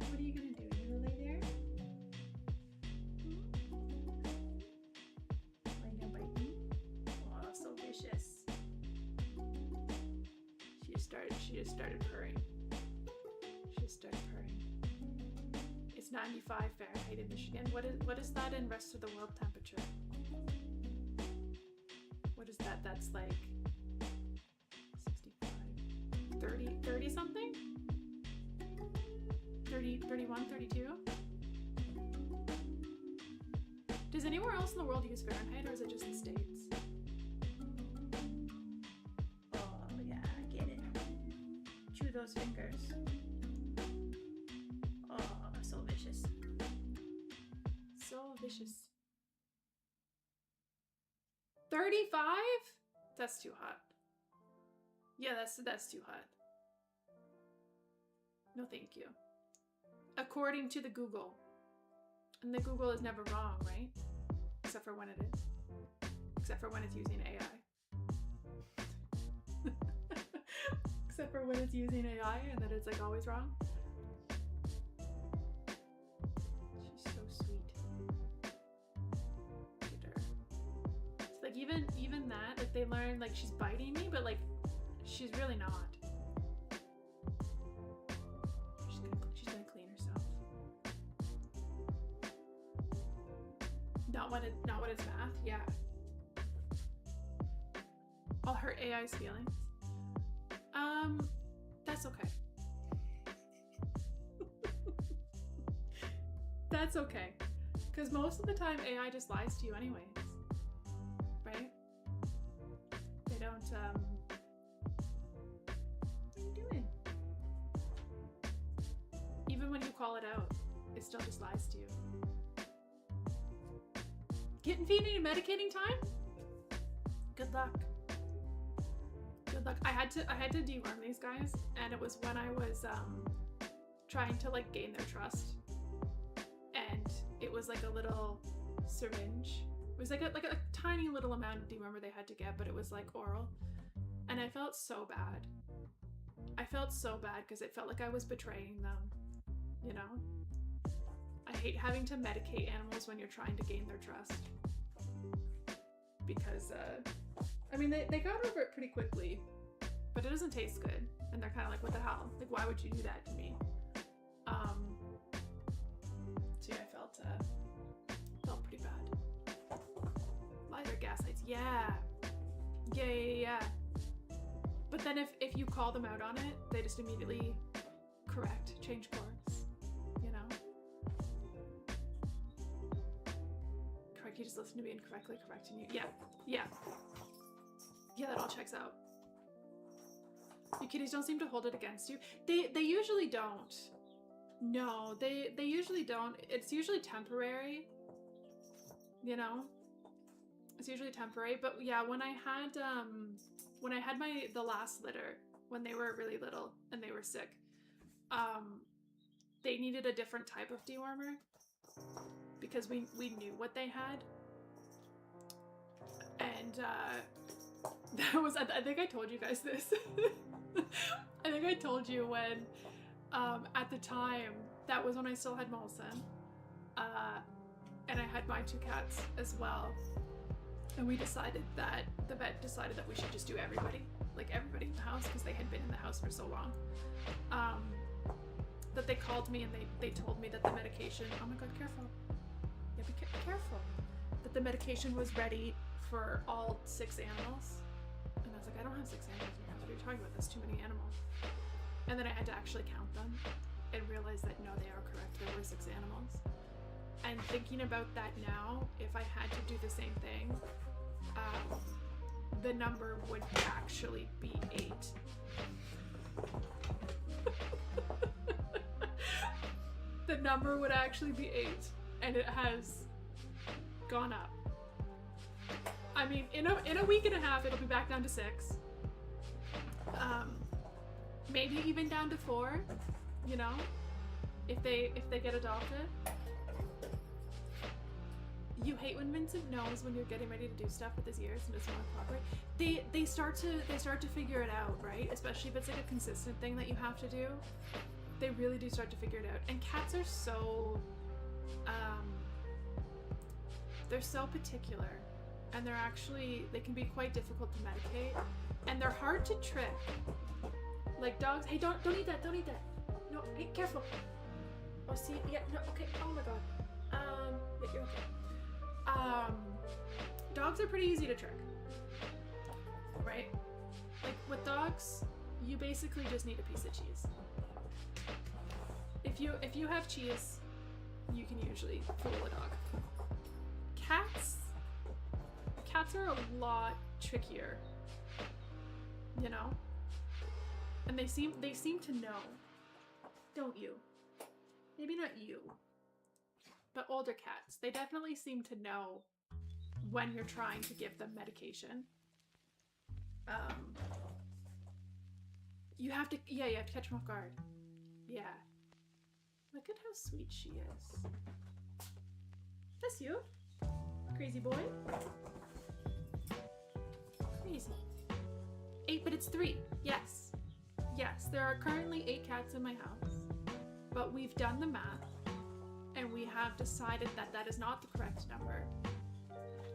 What are you gonna do? You gonna lay there? Are you gonna bite me? Oh, so vicious. She just started purring. It's 95 Fahrenheit in Michigan. What is that in rest of the world temperature? What is that? That's like 65, 30 something? 30, 31, 32? Does anywhere else in the world use Fahrenheit or is it just the States? Oh yeah, I get it. Chew those fingers. Oh, so vicious. So vicious. 35? That's too hot. Yeah, that's too hot. No thank you. According to the Google. And the Google is never wrong, right? Except for when it is. Except for when it's using AI. Except for when it's using AI and then it's like always wrong. She's so sweet. Look at her. It's like even that, like they learn like she's biting me, but like she's really not. She's gonna clean herself. Not when it's math, yeah. I'll hurt AI's feelings. That's okay. That's okay. Because most of the time AI just lies to you anyways. Right? They don't, what are you doing? Even when you call it out, it still just lies to you. Kitten feeding and medicating time? Good luck. Good luck. I had to deworm these guys, and it was when I was trying to like gain their trust, and it was like a little syringe. It was like a tiny little amount of dewormer they had to get, but it was like oral, and I felt so bad. I felt so bad because it felt like I was betraying them. You know, I hate having to medicate animals when you're trying to gain their trust, because I mean, they got over it pretty quickly, but it doesn't taste good. And they're kind of like, what the hell? Like, why would you do that to me? Yeah. Yeah. But then if you call them out on it, they just immediately change course, you know? Correct, you just listen to me incorrectly correcting you. Yeah, yeah. Yeah, that all checks out. Your kitties don't seem to hold it against you. They usually don't. No, they usually don't. It's usually temporary, you know? It's usually temporary, but yeah, when I had the last litter, when they were really little and they were sick, they needed a different type of dewormer because we knew what they had. And that was, I think I told you guys this. I think I told you when, at the time, that was when I still had Molson. And I had my 2 cats as well. And we decided that, the vet decided that we should just do everybody in the house, because they had been in the house for so long. That they called me and they told me that the medication, oh my god, careful. Yeah, be careful. That the medication was ready for all 6 animals. And I was like, I don't have 6 animals in your house. What are you talking about? That's too many animals. And then I had to actually count them and realize that no, they are correct. There were 6 animals. And thinking about that now, if I had to do the same thing, the number would actually be 8. The number would actually be 8, and it has gone up. I mean, in a week and a half, it'll be back down to 6. Maybe even down to 4, you know, if they get adopted. You hate when Vincent knows when you're getting ready to do stuff with his ears and doesn't want to cooperate. They start to figure it out, right? Especially if it's like a consistent thing that you have to do. They really do start to figure it out. And cats are so they're so particular, and they can be quite difficult to medicate, and they're hard to trick. Like dogs, hey, don't eat that, don't eat that. No, hey, careful. Oh, see, yeah, no, okay, oh my god. Yeah, you're okay. Dogs are pretty easy to trick, right? Like with dogs, you basically just need a piece of cheese. If you have cheese, you can usually fool a dog. Cats are a lot trickier, you know? And they seem to know, don't you? Maybe not you. But older cats, they definitely seem to know when you're trying to give them medication. You have to catch them off guard. Yeah. Look at how sweet she is. That's you, crazy boy. Crazy. 8, but it's 3. Yes. Yes, there are currently 8 cats in my house, but we've done the math. And we have decided that that is not the correct number.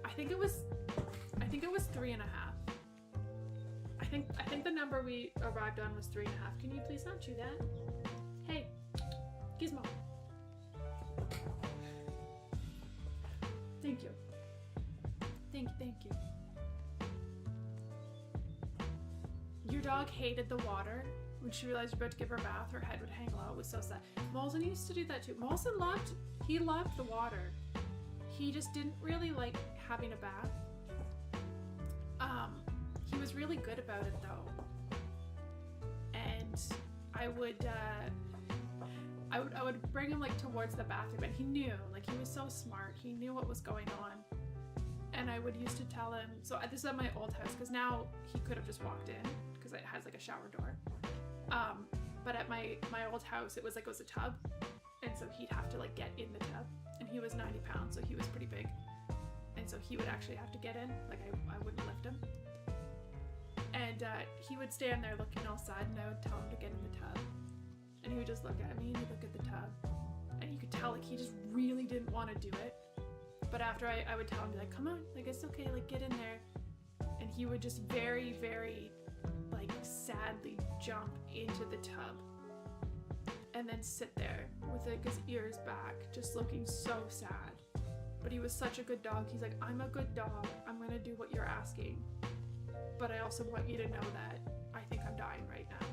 I think it was 3.5. I think the number we arrived on was 3.5. Can you please not chew that? Hey, Gizmo. Thank you. Thank you. Your dog hated the water. When she realized you're about to give her a bath, her head would hang low. It was so sad. Molson used to do that too. Molson loved the water. He just didn't really like having a bath. He was really good about it though. And I would bring him like towards the bathroom, and he knew, like he was so smart. He knew what was going on. And I would used to tell him, so this is at my old house, because now he could have just walked in because it has like a shower door. But at my old house, it was a tub, and so he'd have to like get in the tub, and he was 90 pounds, so he was pretty big, and so he would actually have to get in, like I wouldn't lift him, and he would stand there looking all sad, and I would tell him to get in the tub, and he would just look at me, and he'd look at the tub, and you could tell like he just really didn't want to do it, but after I would tell him, like, come on, like it's okay, like get in there, and he would just very, very like sadly jump into the tub and then sit there with like his ears back, just looking so sad. but he was such a good dog. He's like, I'm a good dog. I'm gonna do what you're asking. But I also want you to know that I think I'm dying right now.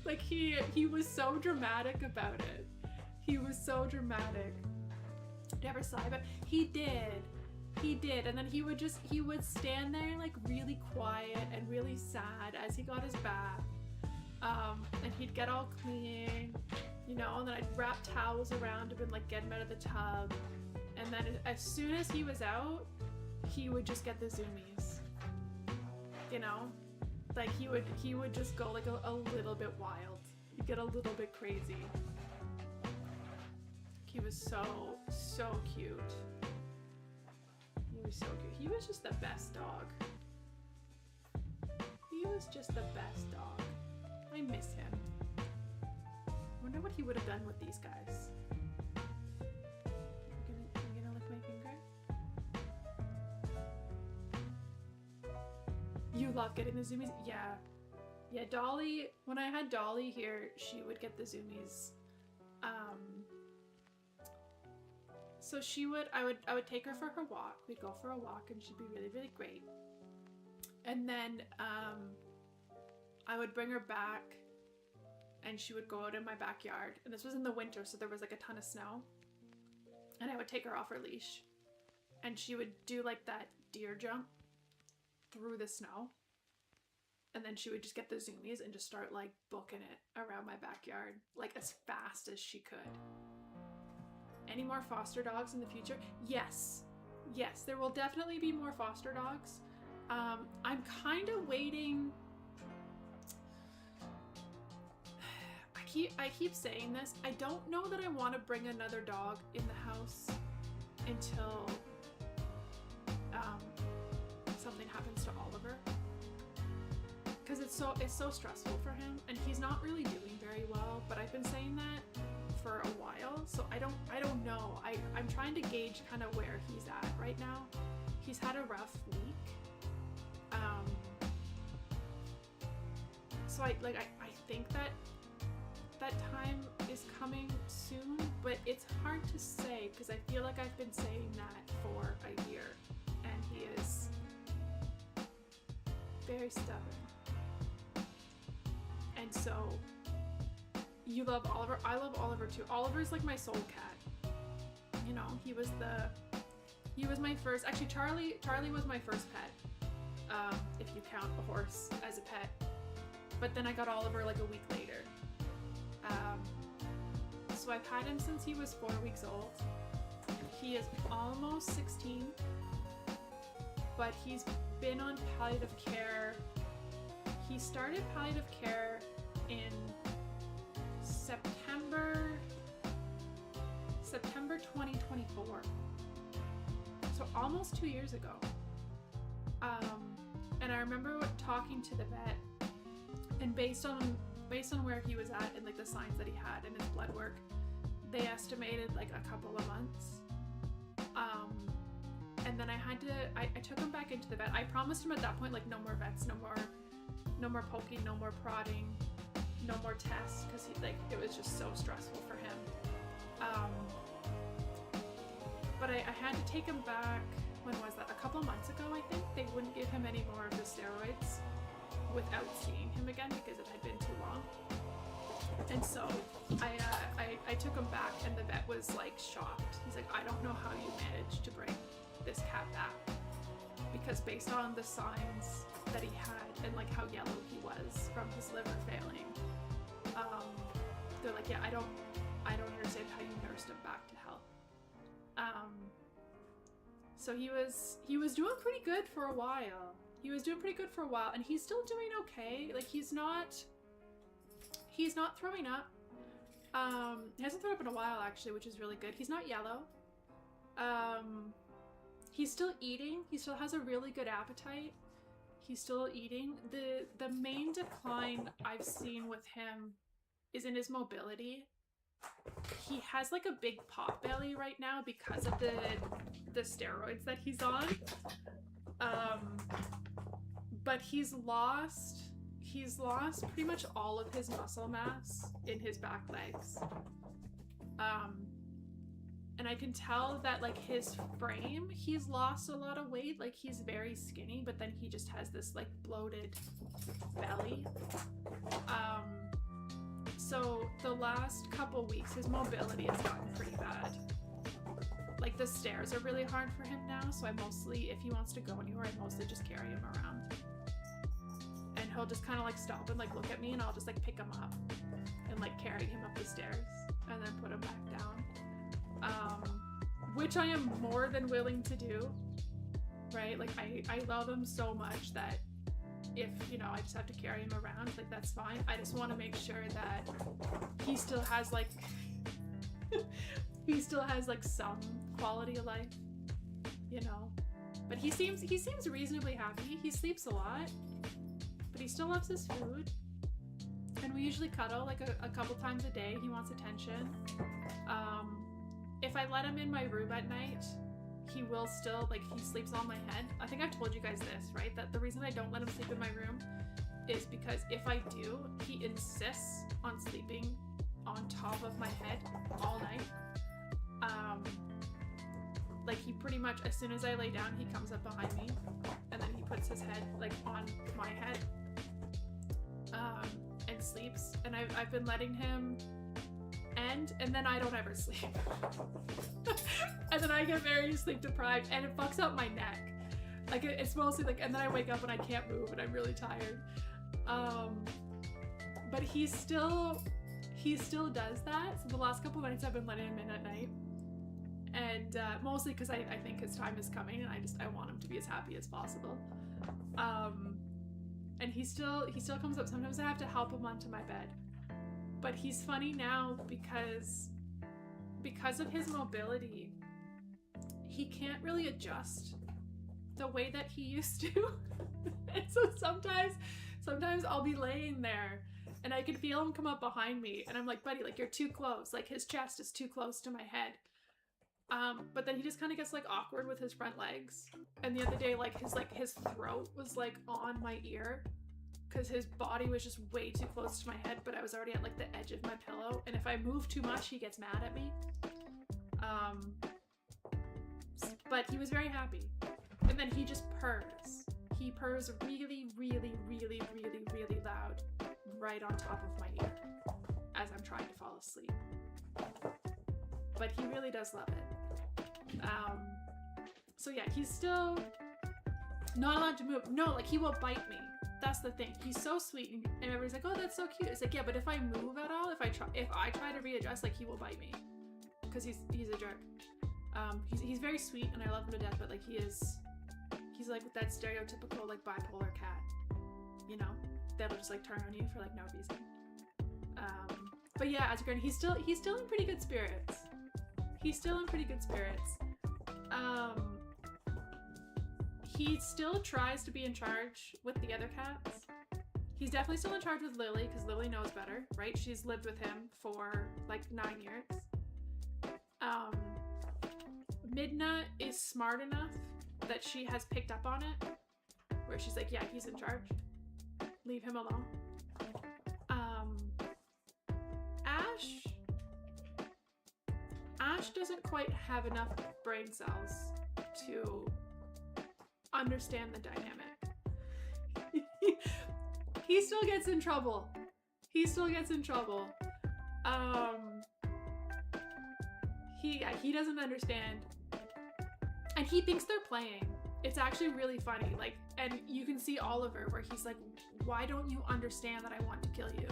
Like he was so dramatic about it. He was so dramatic. Never saw it, but he did. He did. And then he would stand there like really quiet and really sad as he got his bath. And he'd get all clean, you know, and then I'd wrap towels around him and like get him out of the tub. And then as soon as he was out, he would just get the zoomies, you know, like he would just go like a little bit wild. He'd get a little bit crazy. He was so cute. He was so cute. He was just the best dog. He was just the best dog. I miss him. I wonder what he would have done with these guys. You gonna lick my finger? You love getting the zoomies? Yeah. Yeah, Dolly, when I had Dolly here, she would get the zoomies. So I would take her for her walk. We'd go for a walk and she'd be really, really great. And then I would bring her back and she would go out in my backyard. And this was in the winter, so there was like a ton of snow. And I would take her off her leash and she would do like that deer jump through the snow. And then she would just get the zoomies and just start like booking it around my backyard, like as fast as she could. Any more foster dogs in the future? Yes. Yes, there will definitely be more foster dogs. I'm kind of waiting. I keep saying this. I don't know that I want to bring another dog in the house until something happens to Oliver. Because it's so stressful for him, and he's not really doing very well. But I've been saying that for a while, so I don't know. I'm trying to gauge kind of where he's at right now. He's had a rough week. So I think that time is coming soon, but it's hard to say because I feel like I've been saying that for a year, and he is very stubborn. And so you love Oliver. I love Oliver too. Oliver's like my soul cat. You know, he was my first. Actually, Charlie was my first pet. If you count a horse as a pet. But then I got Oliver like a week later. So I've had him since he was 4 weeks old. He is almost 16, but he's been on palliative care. He started palliative care in September 2024. So almost 2 years ago. And I remember talking to the vet, and based on where he was at and like the signs that he had in his blood work, they estimated like a couple of months. And then I took him back into the vet. I promised him at that point like no more vets, no more poking, no more prodding, no more tests, because it was just so stressful for him. But I had to take him back. When was that? A couple of months ago, I think. They wouldn't give him any more of the steroids without seeing him again because it had been too long. And so I took him back, and the vet was like shocked. He's like, I don't know how you managed to bring this cat back, because based on the signs that he had and like how yellow he was from his liver failing, they're like, yeah, I don't understand how you nursed him back to health. So he was doing pretty good for a while. And he's still doing okay. Like he's not throwing up. He hasn't thrown up in a while actually, which is really good. He's not yellow. He's still eating. He still has a really good appetite. He's still eating. The main decline I've seen with him is in his mobility. He has like a big pot belly right now because of the steroids that he's on. But he's lost pretty much all of his muscle mass in his back legs. And I can tell that like his frame, he's lost a lot of weight. Like he's very skinny, but then he just has this like bloated belly. So the last couple weeks, his mobility has gotten pretty bad. Like the stairs are really hard for him now. So I mostly, if he wants to go anywhere, I mostly just carry him around. And he'll just kind of like stop and like look at me, and I'll just like pick him up and like carry him up the stairs and then put him back down. Which I am more than willing to do, right? Like I love him so much that if, you know, I just have to carry him around, like that's fine. I just want to make sure that he still has like he still has like some quality of life, you know. But he seems reasonably happy. He sleeps a lot, but he still loves his food. And we usually cuddle like a couple times a day. He wants attention. If I let him in my room at night, he will still, like, he sleeps on my head. I think I've told you guys this, right? That the reason I don't let him sleep in my room is because if I do, he insists on sleeping on top of my head all night. Like he pretty much, as soon as I lay down, he comes up behind me and then he puts his head like on my head and sleeps. And I've been letting him end, and then I don't ever sleep. And then I get very sleep deprived, and it fucks up my neck. Like it's mostly like, and then I wake up and I can't move and I'm really tired. But he still does that. So the last couple of nights I've been letting him in at night, and mostly because I think his time is coming, and I want him to be as happy as possible. And he still comes up. Sometimes I have to help him onto my bed. But he's funny now because of his mobility, he can't really adjust the way that he used to. And so sometimes I'll be laying there and I can feel him come up behind me, and I'm like, buddy, like you're too close. Like his chest is too close to my head. But then he just kind of gets like awkward with his front legs. And the other day, like his throat was like on my ear, because his body was just way too close to my head, but I was already at like the edge of my pillow, and if I move too much, he gets mad at me. But he was very happy. And then he just purrs. He purrs really, really, really, really, really loud right on top of my ear as I'm trying to fall asleep. But he really does love it. So yeah, he's still not allowed to move. No, like he will bite me. That's the thing. He's so sweet, and everybody's like, "Oh, that's so cute." It's like, yeah, but if I move at all, if I try to readjust, like he will bite me, because he's a jerk. He's very sweet, and I love him to death. But like he's like that stereotypical like bipolar cat, you know, that'll just like turn on you for like no reason. But yeah, as a granny, he's still in pretty good spirits. He's still in pretty good spirits. He still tries to be in charge with the other cats. He's definitely still in charge with Lily, because Lily knows better, right? She's lived with him for like 9 years. Midna is smart enough that she has picked up on it, where she's like, yeah, he's in charge. Leave him alone. Ash doesn't quite have enough brain cells to understand the dynamic. He still gets in trouble. He doesn't understand. And he thinks they're playing. It's actually really funny. Like, and you can see Oliver where he's like, why don't you understand that I want to kill you?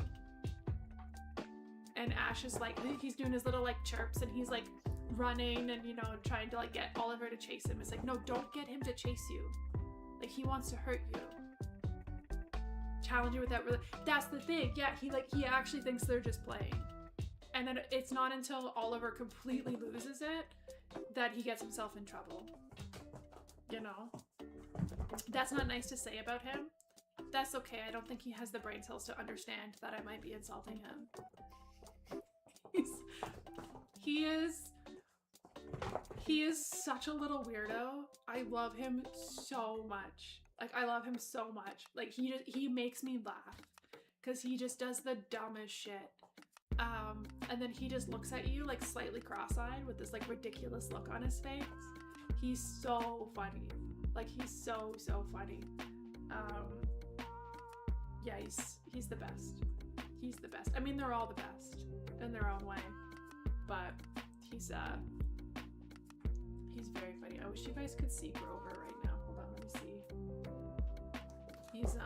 And Ash is like, he's doing his little like chirps, and he's like running and, you know, trying to like get Oliver to chase him. It's like, no, don't get him to chase you. Like, he wants to hurt you. Challenge you with that. That's the thing. Yeah, he actually thinks they're just playing. And then it's not until Oliver completely loses it that he gets himself in trouble. You know? That's not nice to say about him. That's okay. I don't think he has the brain cells to understand that I might be insulting him. He is such a little weirdo. I love him so much. Like, I love him so much. Like, he makes me laugh because he just does the dumbest shit. And then he just looks at you like slightly cross-eyed with this like ridiculous look on his face. He's so funny. Like he's so funny. Yeah, he's the best. He's the best. I mean, they're all the best in their own way, but he's very funny. I wish you guys could see Grover right now. Hold on, let me see. He's focus.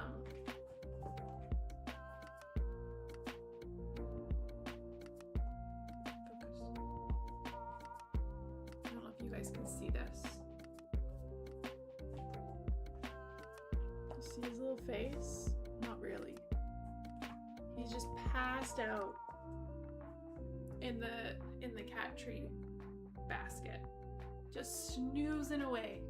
I don't know if you guys can see this. You see his little face? Not really. He's just passed out in the cat tree basket, just snoozing away.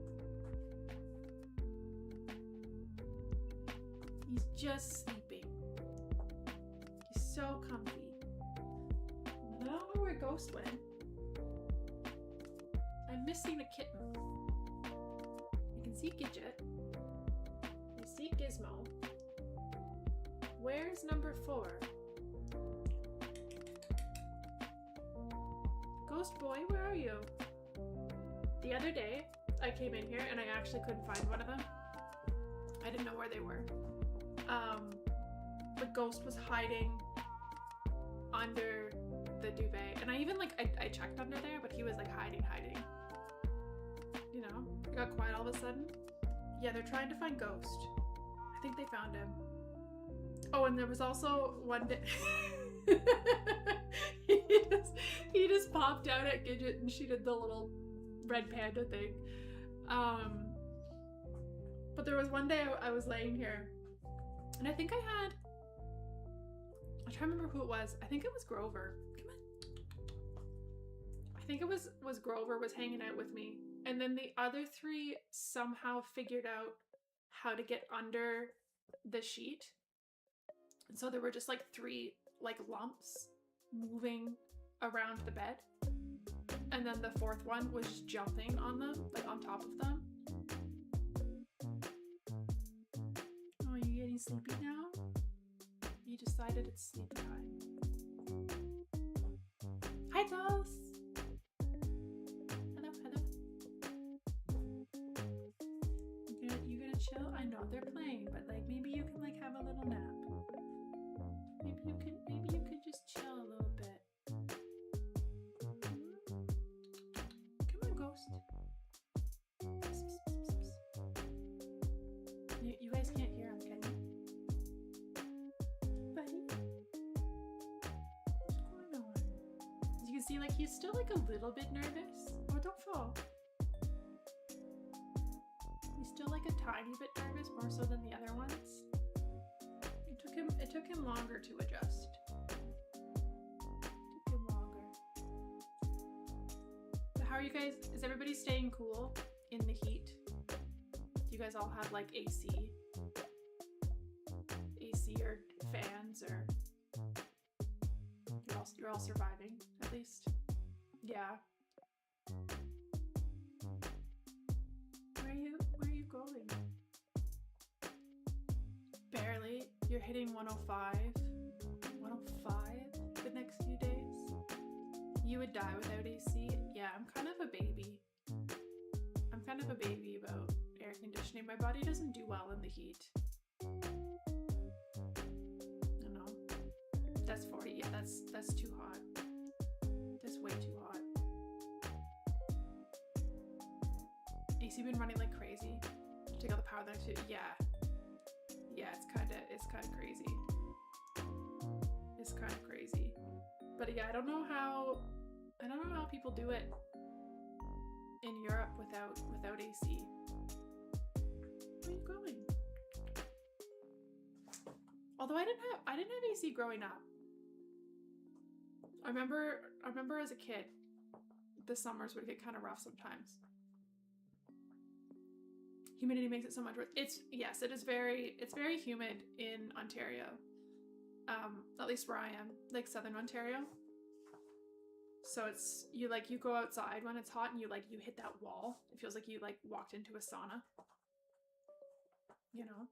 He's just sleeping. He's so comfy. I don't know where Ghost went. I'm missing a kitten. You can see Gidget. You see Gizmo. Where's number 4? Ghost boy, where are you? The other day, I came in here and I actually couldn't find one of them. I didn't know where they were. The Ghost was hiding under the duvet. And I even I checked under there, but he was like hiding. You know, it got quiet all of a sudden. Yeah, they're trying to find Ghost. I think they found him. Oh, and there was also one day he just popped out at Gidget and she did the little red panda thing. But there was one day I was laying here and I think I'm trying to remember who it was. I think it was Grover. Come on. I think it was Grover was hanging out with me. And then the other 3 somehow figured out how to get under the sheet. And so there were just like 3 like lumps moving around the bed. And then the 4th one was just jumping on them, like on top of them. Oh, are you getting sleepy now? You decided it's sleep time. Hi, Ghost! Hello. You gonna chill? I know they're playing, but like maybe you can like have a little nap. Maybe you could just chill a little bit. Come on, Ghost. You guys can't hear him, can you? Buddy? What's going on? As you can see, like he's still like a little bit nervous. Oh, don't fall. He's still like a tiny bit nervous, more so than the other ones. It took him longer to adjust. It took him longer. So how are you guys? Is everybody staying cool in the heat? Do you guys all have like AC or fans, or you're all surviving at least? Yeah. Where are you going? Barely. You're hitting 105 the next few days. You would die without AC. Yeah, I'm kind of a baby about air conditioning. My body doesn't do well in the heat. I know. That's 40. Yeah, that's too hot. That's way too hot. AC been running like crazy. Take out the power the next few. Yeah, it's kind of crazy. It's kind of crazy. But yeah, I don't know how people do it in Europe without AC. Where are you going? Although I didn't have AC growing up. I remember as a kid, the summers would get kind of rough sometimes. Humidity makes it so much worse. Yes, it is it's very humid in Ontario. At least where I am, like Southern Ontario. So you go outside when it's hot and you hit that wall. It feels like you walked into a sauna. You know?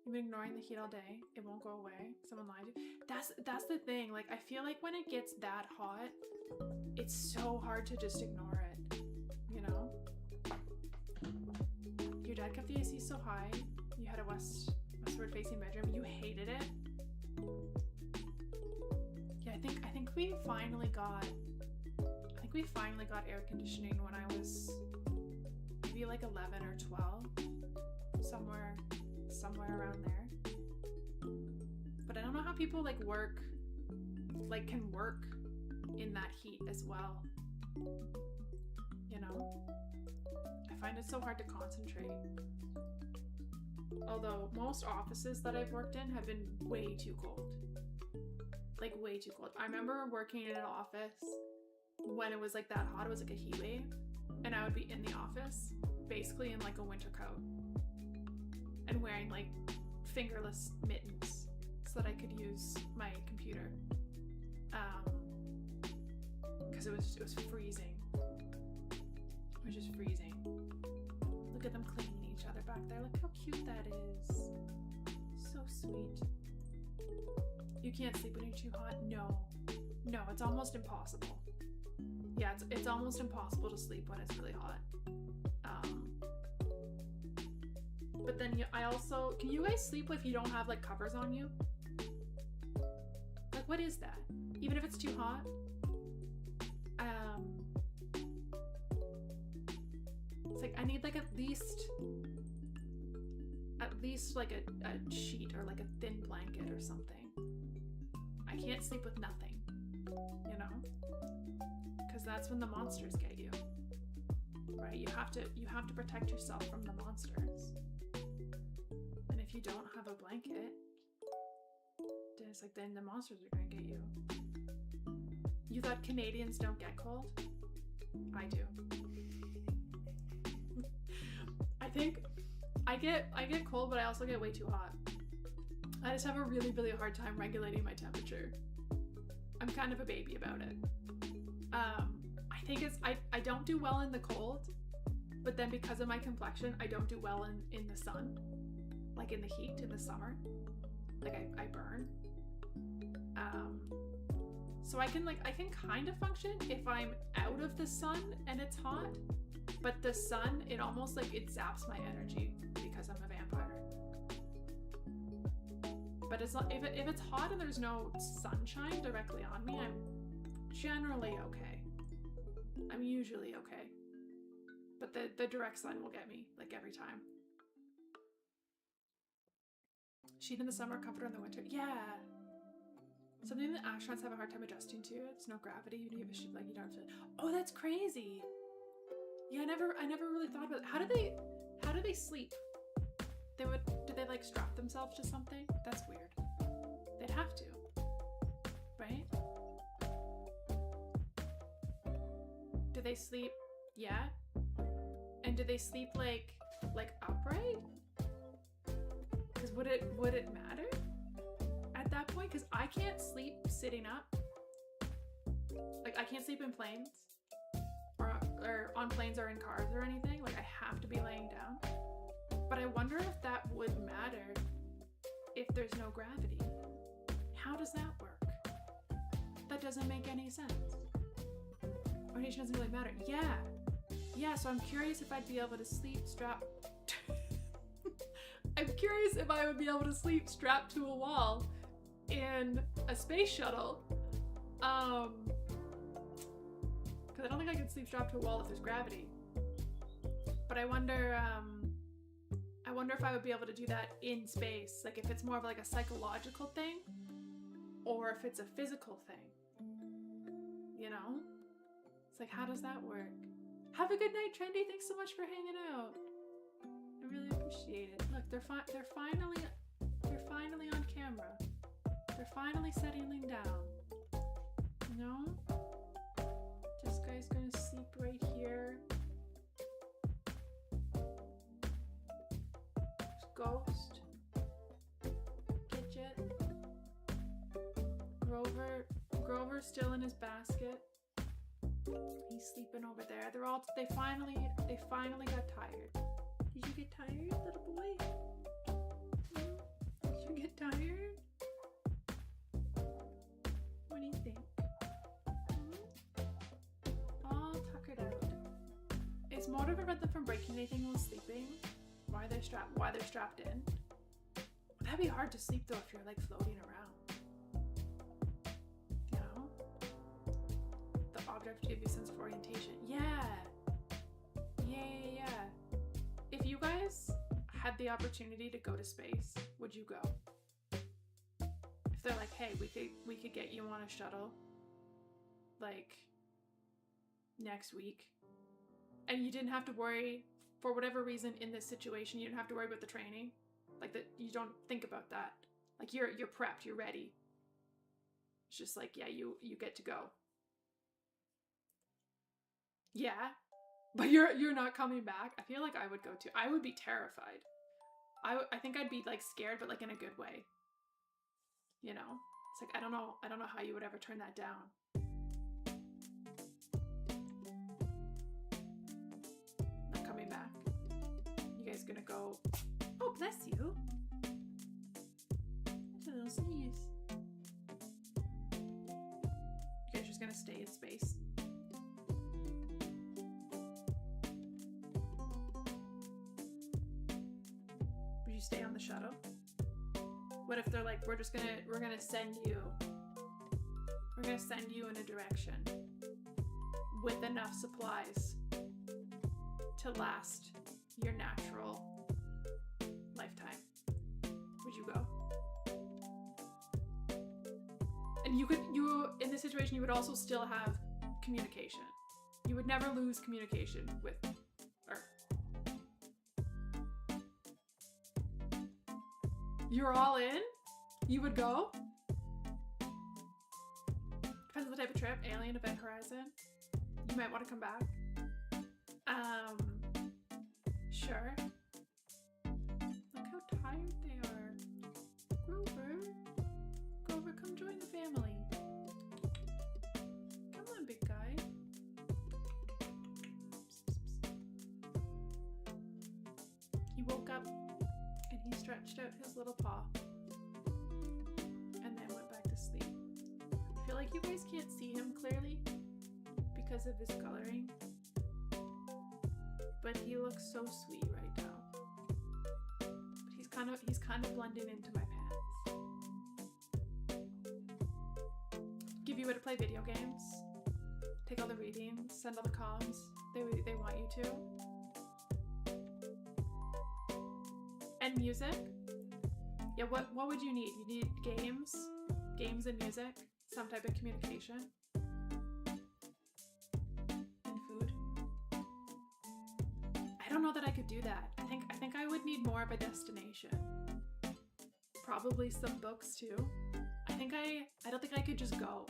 You've been ignoring the heat all day. It won't go away. Someone lied to you. That's the thing. Like, I feel like when it gets that hot, it's so hard to just ignore it, you know? Your dad kept the AC so high. You had a westward facing bedroom. You hated it. Yeah, I think we finally got air conditioning when I was maybe like 11 or 12, somewhere around there. But I don't know how people can work in that heat as well. You know? I find it so hard to concentrate. Although most offices that I've worked in have been way too cold. Like, way too cold. I remember working in an office when it was like that hot. It was like a heat wave, and I would be in the office basically in like a winter coat and wearing like fingerless mittens so that I could use my computer, because it was freezing. It was just freezing. Look at them cleaning each other back there. Look how cute that is. So sweet. You can't sleep when you're too hot? No, it's almost impossible. Yeah, it's almost impossible to sleep when it's really hot. But then can you guys sleep if you don't have like covers on you? Like, what is that? Even if it's too hot? It's like I need like at least like a sheet or like a thin blanket or something. I can't sleep with nothing, you know? Because that's when the monsters get you. Right? You have to protect yourself from the monsters. And if you don't have a blanket, then the monsters are gonna get you. You thought Canadians don't get cold? I do. I think I get cold, but I also get way too hot. I just have a really, really hard time regulating my temperature. I'm kind of a baby about it. I think I don't do well in the cold, but then because of my complexion, I don't do well in the sun, like in the heat in the summer. Like I burn. So I can kind of function if I'm out of the sun and it's hot, but the sun, it almost like it zaps my energy because I'm a vampire. But it's not, if it's hot and there's no sunshine directly on me, I'm generally okay. I'm usually okay. But the direct sun will get me, like, every time. Sheet in the summer, comforter in the winter. Yeah. Something that astronauts have a hard time adjusting to. It's no gravity. You need a sheet, like, you don't have to. Oh, that's crazy. Yeah, I never really thought about it. How do they sleep? Do they like strap themselves to something? That's weird. They'd have to, right? Do they sleep? Yeah. And do they sleep like upright? Because would it matter at that point? Because I can't sleep sitting up. Like, I can't sleep in planes or on planes or in cars or anything. Like, I have to be laying down. But I wonder if that would matter if there's no gravity. How does that work? That doesn't make any sense. Orientation doesn't really matter. Yeah, so I'm curious if I'd be able to sleep strapped. I'm curious if I would be able to sleep strapped to a wall in a space shuttle. Because I don't think I could sleep strapped to a wall if there's gravity. But I wonder if I would be able to do that in space. Like, if it's more of like a psychological thing or if it's a physical thing. You know? It's like, how does that work? Have a good night, Trendy. Thanks so much for hanging out. I really appreciate it. Look, they're finally on camera. They're finally settling down. You know? This guy's gonna sleep right here. Ghost. Gidget. Grover's still in his basket. He's sleeping over there. They finally got tired. Did you get tired, little boy? you get tired? What do you think? All tuckered out. Is more to prevent them from breaking anything while sleeping? Why they're strapped in? That'd be hard to sleep though if you're like floating around. You know? The object give you a sense of orientation. Yeah. If you guys had the opportunity to go to space, would you go? If they're like, hey, we could get you on a shuttle like next week, and you didn't have to worry, for whatever reason in this situation, you didn't have to worry about the training, like that, you don't think about that, like you're prepped, you're ready. It's just like, yeah, you get to go. Yeah, but you're not coming back. I feel like I would go too. I would be terrified. I think I'd be like scared, but like in a good way. You know, it's like I don't know how you would ever turn that down. Not coming back. You guys gonna go? Oh, bless you. That's a little sneeze. You guys just gonna stay in space? Would you stay on the shuttle? What if they're like, we're gonna send you in a direction with enough supplies to last your natural lifetime? Would you go? And you in this situation, you would also still have communication. You would never lose communication with Earth. You're all in? You would go? Depends on the type of trip. Alien, Event Horizon. You might want to come back. Sure. Look how tired they are. Grover, come join the family. Come on, big guy. He woke up and he stretched out his little paw and then went back to sleep. I feel like you guys can't see him clearly because of his coloring, but he looks so sweet right now. But he's kind of blending into my pants. Give you a way to play video games, take all the readings, send all the comms. They want you to. And music. Yeah, what would you need? You need games and music, some type of communication, and food. I don't know that I could do that. I think I would need more of a destination. Probably some books too. I don't think I could just go.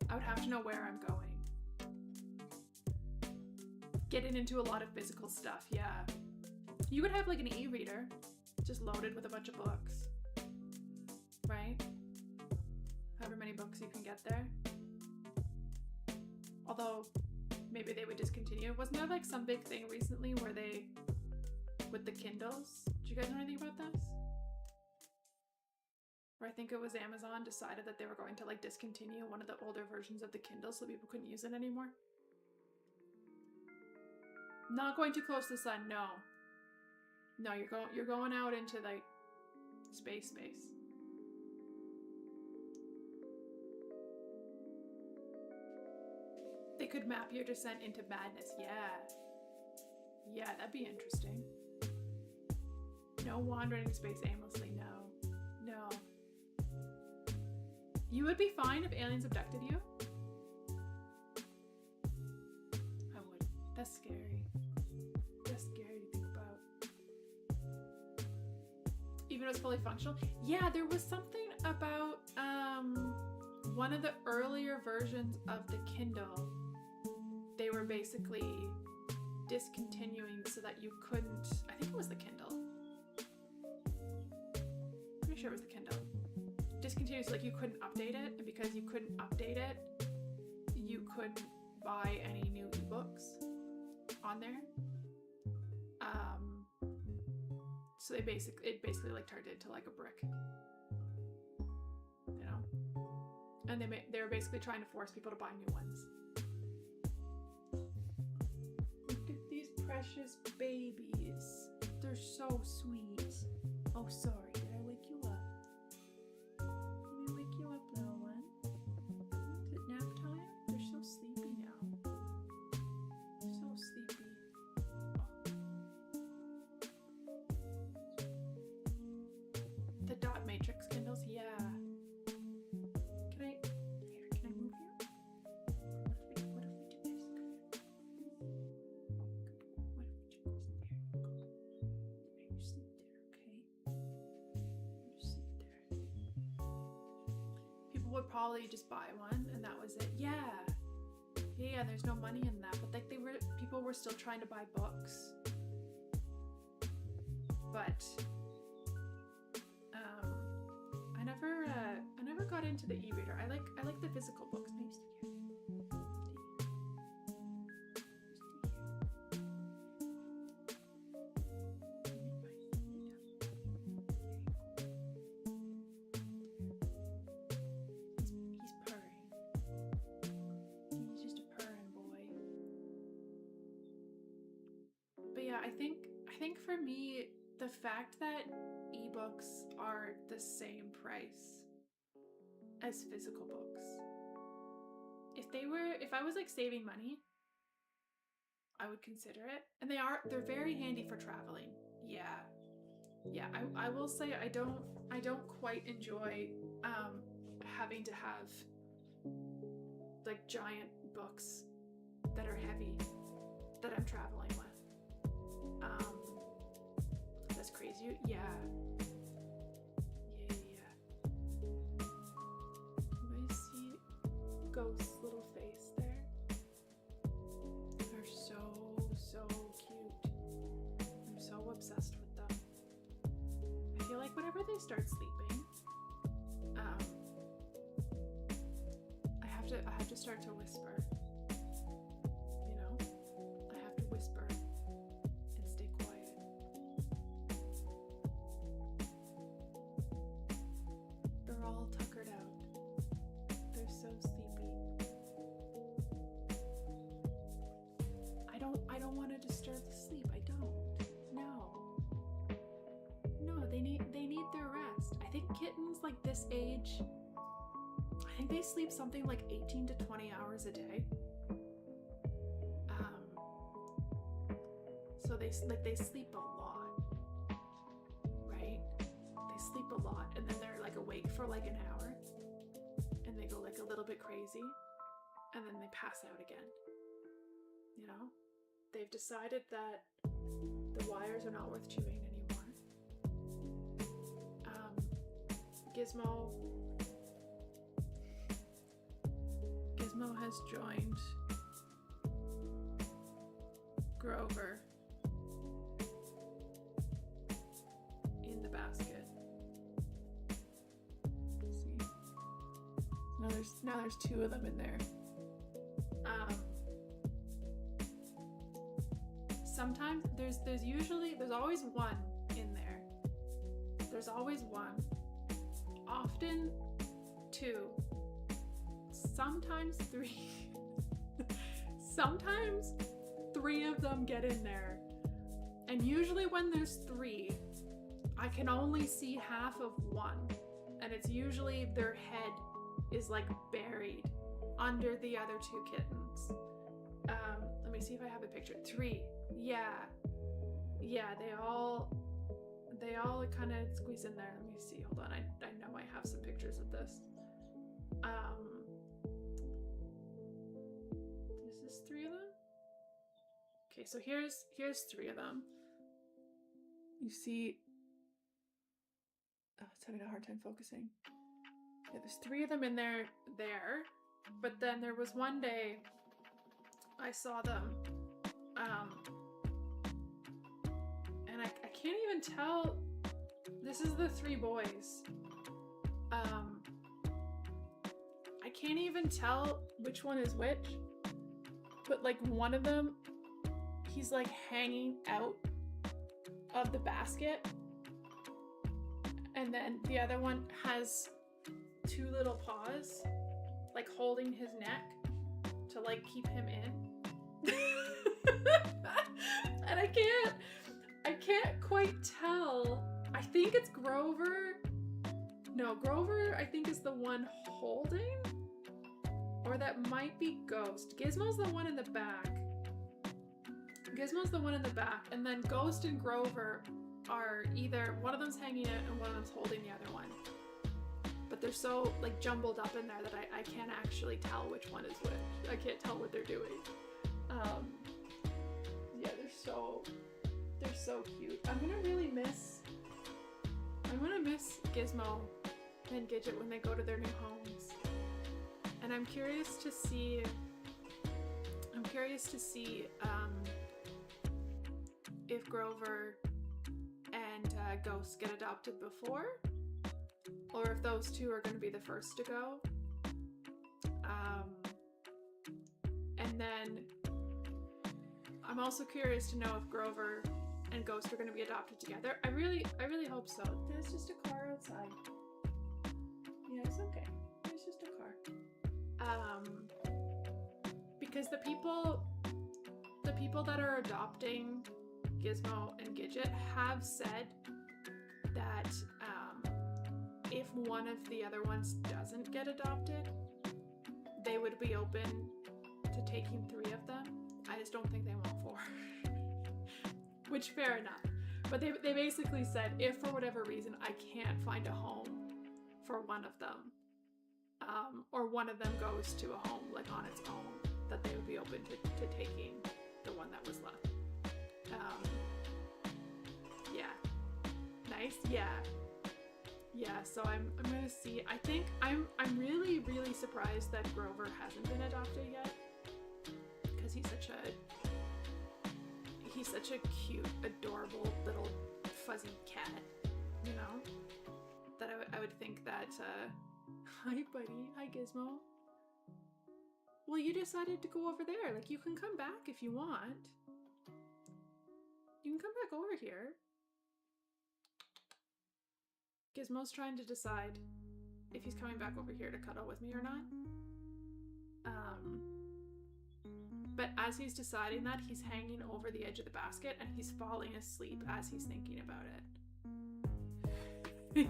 I would have to know where I'm going. Getting into a lot of physical stuff, yeah. You could have like an e-reader just loaded with a bunch of books, right? However many books you can get there. Although maybe they would discontinue. Wasn't there like some big thing recently where they, with the Kindles? Did you guys know anything about this? Where I think it was Amazon decided that they were going to like discontinue one of the older versions of the Kindle so people couldn't use it anymore. Not going too close to the sun, no. No, you're going out into like space. They could map your descent into madness. Yeah, that'd be interesting. No wandering in space aimlessly. No. You would be fine if aliens abducted you? I would. That's scary. That's scary to think about. Even if it's fully functional? Yeah, there was something about one of the earlier versions of the Kindle. They were basically discontinuing so that you couldn't, I think it was the Kindle. Pretty sure it was the Kindle. Discontinued so like you couldn't update it, and because you couldn't update it, you couldn't buy any new ebooks on there. So it basically like turned into like a brick, you know. And they were basically trying to force people to buy new ones. Look at these precious babies. They're so sweet. Oh, sorry. Did I wake you up? Did I wake you up, little one? Is it nap time? They're so sleepy now. So sleepy. Oh. The dot matrix Kindles, yeah. Can I move you? What if we do this? What if we do this? There you sleep there, okay? You sleep there. People would probably just buy one and that was it. Yeah, there's no money in that, but like people were still trying to buy books. But I never got into the e-reader. I like the physical books. Maybe stay here. He's purring. He's just a purring boy. But yeah, I think for me, the fact that ebooks are the same price as physical books. If I was like saving money, I would consider it. And they're very handy for traveling. Yeah. I will say I don't quite enjoy having to have like giant books that are heavy that I'm traveling with. That's crazy. Yeah. You guys see Ghost's little face there? They're so cute. I'm so obsessed with them. I feel like whenever they start sleeping, I have to start to whisper. You know? I have to whisper and stay quiet. They're all tuckered out. They're so sleepy. I don't want to disturb the sleep. I don't. No, they need their rest. I think kittens like this age, I think they sleep something like 18 to 20 hours a day. So they sleep a lot, right? They sleep a lot, and then they're like awake for like an hour, and they go like a little bit crazy, and then they pass out again. You know, they've decided that the wires are not worth chewing anymore. Gizmo has joined Grover in the basket. See? Now there's two of them in there. Sometimes there's always one in there. There's always one. Often two. Sometimes three. Sometimes three of them get in there. And usually when there's three, I can only see half of one. And it's usually their head is like buried under the other two kittens. Let me see if I have a picture. Three. Yeah, they all kind of squeeze in there. Let me see. Hold on. I know I have some pictures of this. Is this three of them? Okay, so here's three of them. You see, it's having a hard time focusing. Yeah, there's three of them in there, but then there was one day I saw them, and I can't even tell. This is the three boys. I can't even tell which one is which, but like one of them, he's like hanging out of the basket, and then the other one has two little paws, like holding his neck to like keep him in. And I can't quite tell. I think it's Grover. No, Grover I think is the one holding, or that might be Ghost. Gizmo's the one in the back. Gizmo's the one in the back, and then Ghost and Grover are either one of them's hanging out and one of them's holding the other one. But they're so like jumbled up in there that I can't actually tell which one is which. I can't tell what they're doing. Yeah, they're so cute. I'm gonna miss Gizmo and Gidget when they go to their new homes. And I'm curious to see if Grover and Ghost get adopted before, or if those two are going to be the first to go. And then I'm also curious to know if Grover and Ghost are going to be adopted together. I really hope so. There's just a car outside. Yeah, it's okay. It's just a car. Because the people that are adopting Gizmo and Gidget have said that if one of the other ones doesn't get adopted, they would be open to taking 3 of them. I just don't think they want 4. Which, fair enough. But they basically said, if for whatever reason I can't find a home for one of them, or one of them goes to a home like on its own, that they would be open to taking the one that was left. Yeah. Nice. Yeah, so I'm gonna see. I think I'm really surprised that Grover hasn't been adopted yet, because he's such a cute, adorable little fuzzy cat, you know, that I would think that hi buddy, hi Gizmo. Well, you decided to go over there. Like, you can come back if you want. You can come back over here. Gizmo's trying to decide if he's coming back over here to cuddle with me or not. But as he's deciding that, he's hanging over the edge of the basket and he's falling asleep as he's thinking about it.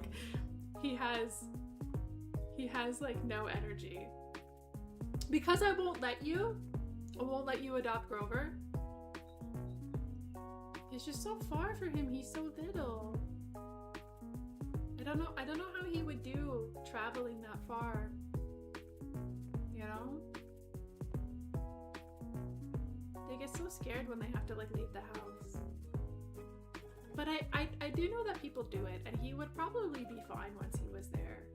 He has like no energy. Because I won't let you adopt Grover. It's just so far for him. He's so little. I don't know how he would do traveling that far. You know? They get so scared when they have to like leave the house. But I do know that people do it, and he would probably be fine once he was there.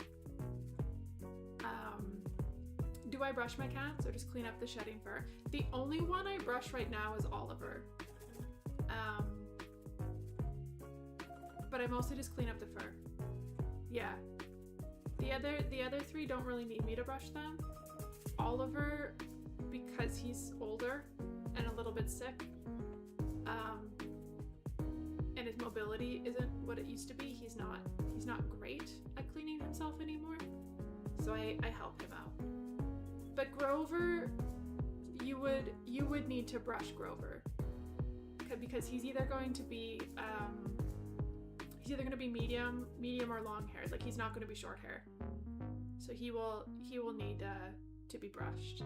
Do I brush my cats or just clean up the shedding fur? The only one I brush right now is Oliver. But I mostly just clean up the fur. Yeah. The other 3 don't really need me to brush them. Oliver, because he's older and a little bit sick, and his mobility isn't what it used to be. He's not great at cleaning himself anymore. So I help him out. But Grover, you would need to brush Grover, because he's either going to be medium or long haired. Like, he's not going to be short hair, so he will need to be brushed.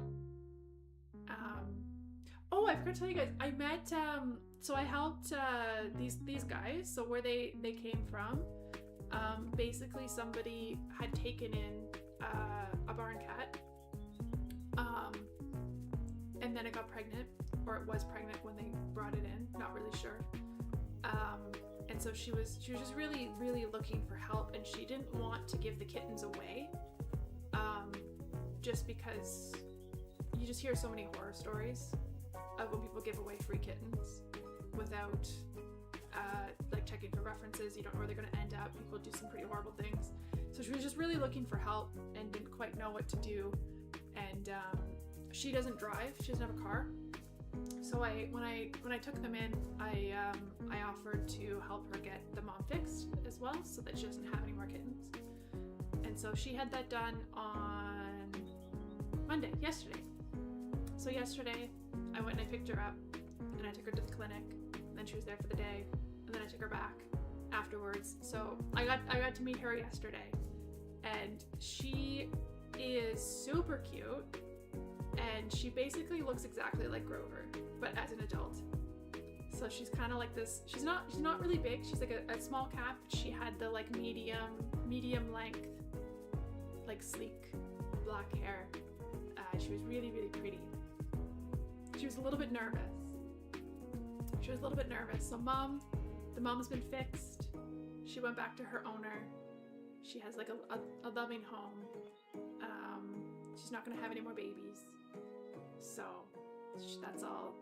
Oh, I forgot to tell you guys, I met so I helped these guys. So where they came from, basically somebody had taken in a barn cat, and then it got pregnant, or it was pregnant when they brought it in, not really sure. And so she was just really looking for help, and she didn't want to give the kittens away, just because you just hear so many horror stories of when people give away free kittens without like checking for references. You don't know where they're going to end up. People do some pretty horrible things. So she was just really looking for help and didn't quite know what to do. And she doesn't drive. She doesn't have a car. So when I took them in, I offered to help her get the mom fixed as well, so that she doesn't have any more kittens. And so she had that done on Monday, yesterday. So yesterday, I went and I picked her up, and I took her to the clinic. And then she was there for the day, and then I took her back afterwards. So I got to meet her yesterday, and she is super cute, and she basically looks exactly like Grover, but as an adult. So she's kind of like this. She's not really big. She's like a small cat, but she had the like medium length, like sleek black hair. She was really, really pretty. She was a little bit nervous. So the mom's been fixed. She went back to her owner. She has like a loving home. She's not gonna have any more babies. So that's all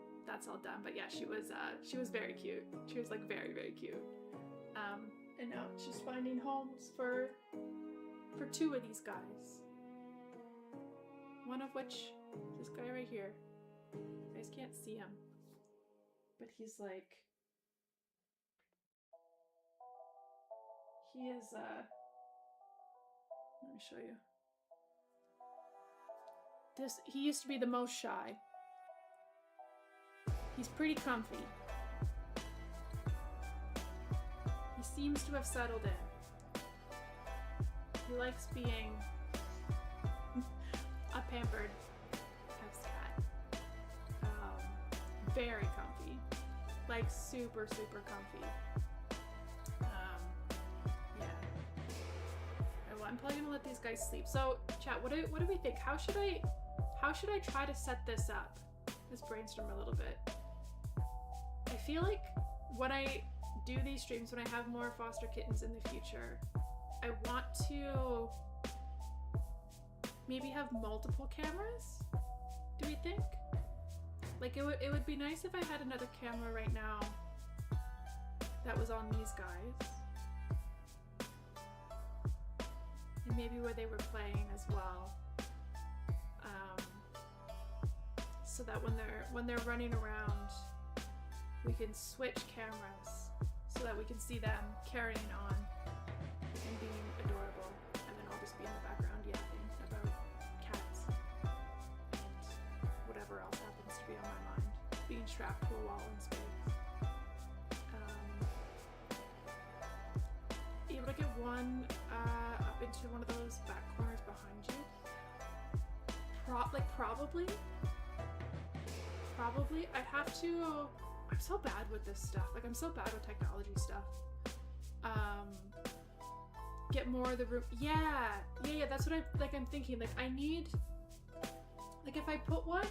done. But yeah, she was very cute. She was like very, very cute. And now she's finding homes for two of these guys. One of which, this guy right here. You guys can't see him, but he's like, he is, let me show you. He used to be the most shy. He's pretty comfy. He seems to have settled in. He likes being a pampered cat. Very comfy. Like super, super comfy. Yeah. Well, I'm probably gonna let these guys sleep. So, chat, what do we think? How should I try to set this up? Let's brainstorm a little bit. I feel like when I do these streams, when I have more foster kittens in the future, I want to maybe have multiple cameras. Do we think? Like it would be nice if I had another camera right now that was on these guys. And maybe where they were playing as well. So that when they're running around, we can switch cameras so that we can see them carrying on and being adorable. And then I'll just be in the background yapping about cats and whatever else happens to be on my mind. Being strapped to a wall in space. Able to get one up into one of those back corners behind you. Probably. I'd have to. I'm so bad with this stuff. Like I'm so bad with technology stuff. Get more of the room. Yeah. That's what I'm thinking. Like I need. Like if I put one.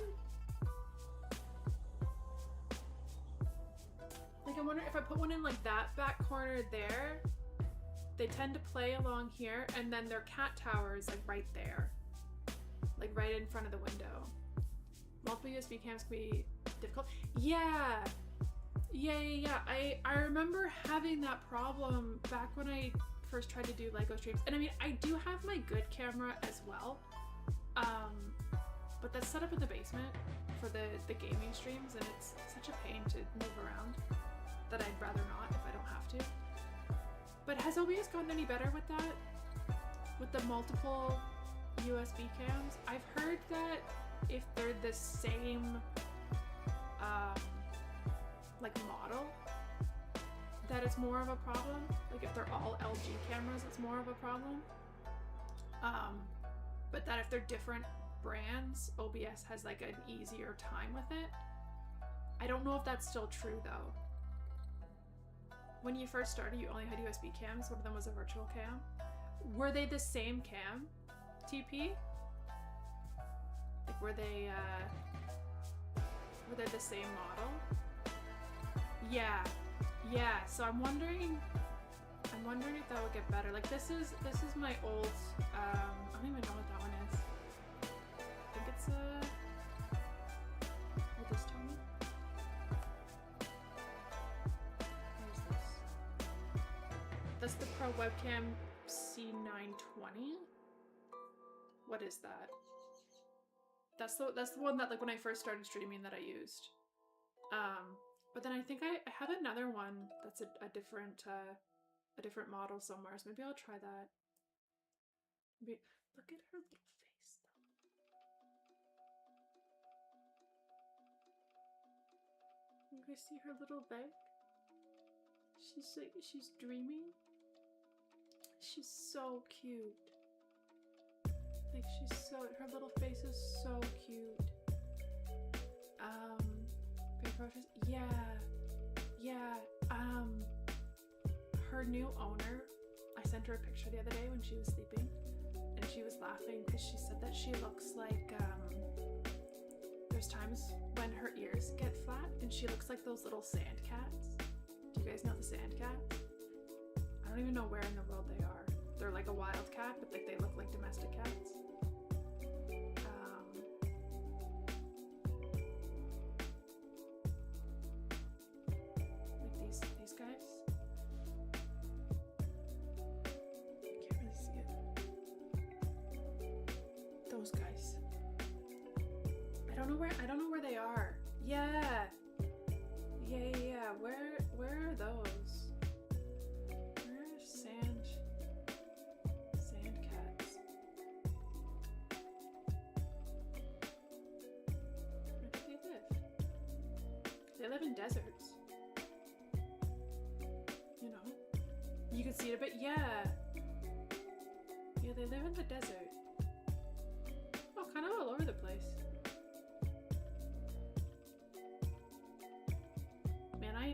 Like I'm wondering if I put one in like that back corner there. They tend to play along here, and then their cat tower is like right there, like right in front of the window. Multiple USB cams can be difficult. Yeah. I remember having that problem back when I first tried to do Lego streams. And I mean, I do have my good camera as well. But that's set up in the basement for the gaming streams, and it's such a pain to move around that I'd rather not if I don't have to. But has OBS gotten any better with that? With the multiple USB cams? I've heard that if they're the same like model, that it's more of a problem. Like if they're all LG cameras, it's more of a problem. But that if they're different brands, OBS has like an easier time with it. I don't know if that's still true though. When you first started, you only had USB cams. One of them was a virtual cam. Were they the same cam, TP? Like were they the same model? Yeah. So I'm wondering if that would get better. Like this is my old. I don't even know what that one is. I think it's will this tell me? What is this? That's the Pro Webcam C920. What is that? That's the one that like when I first started streaming that I used. But then I think I have another one that's a different model somewhere, so maybe I'll try that. Maybe, look at her little face though. You guys see her little bag? She's like, she's dreaming. She's so cute. Like her little face is so cute. Big roaches, yeah. Her new owner, I sent her a picture the other day when she was sleeping, and she was laughing because she said that she looks like, there's times when her ears get flat and she looks like those little sand cats. Do you guys know the sand cats? I don't even know where in the world they are. They're like a wild cat, but like they look like domestic cats. Like these guys. I can't really see it. Those guys. I don't know where they are. Yeah. Where are those? Where are sand cats? Where do they live? They live in deserts. You know? You can see it a bit. Yeah, they live in the desert. Oh, kind of all over the place.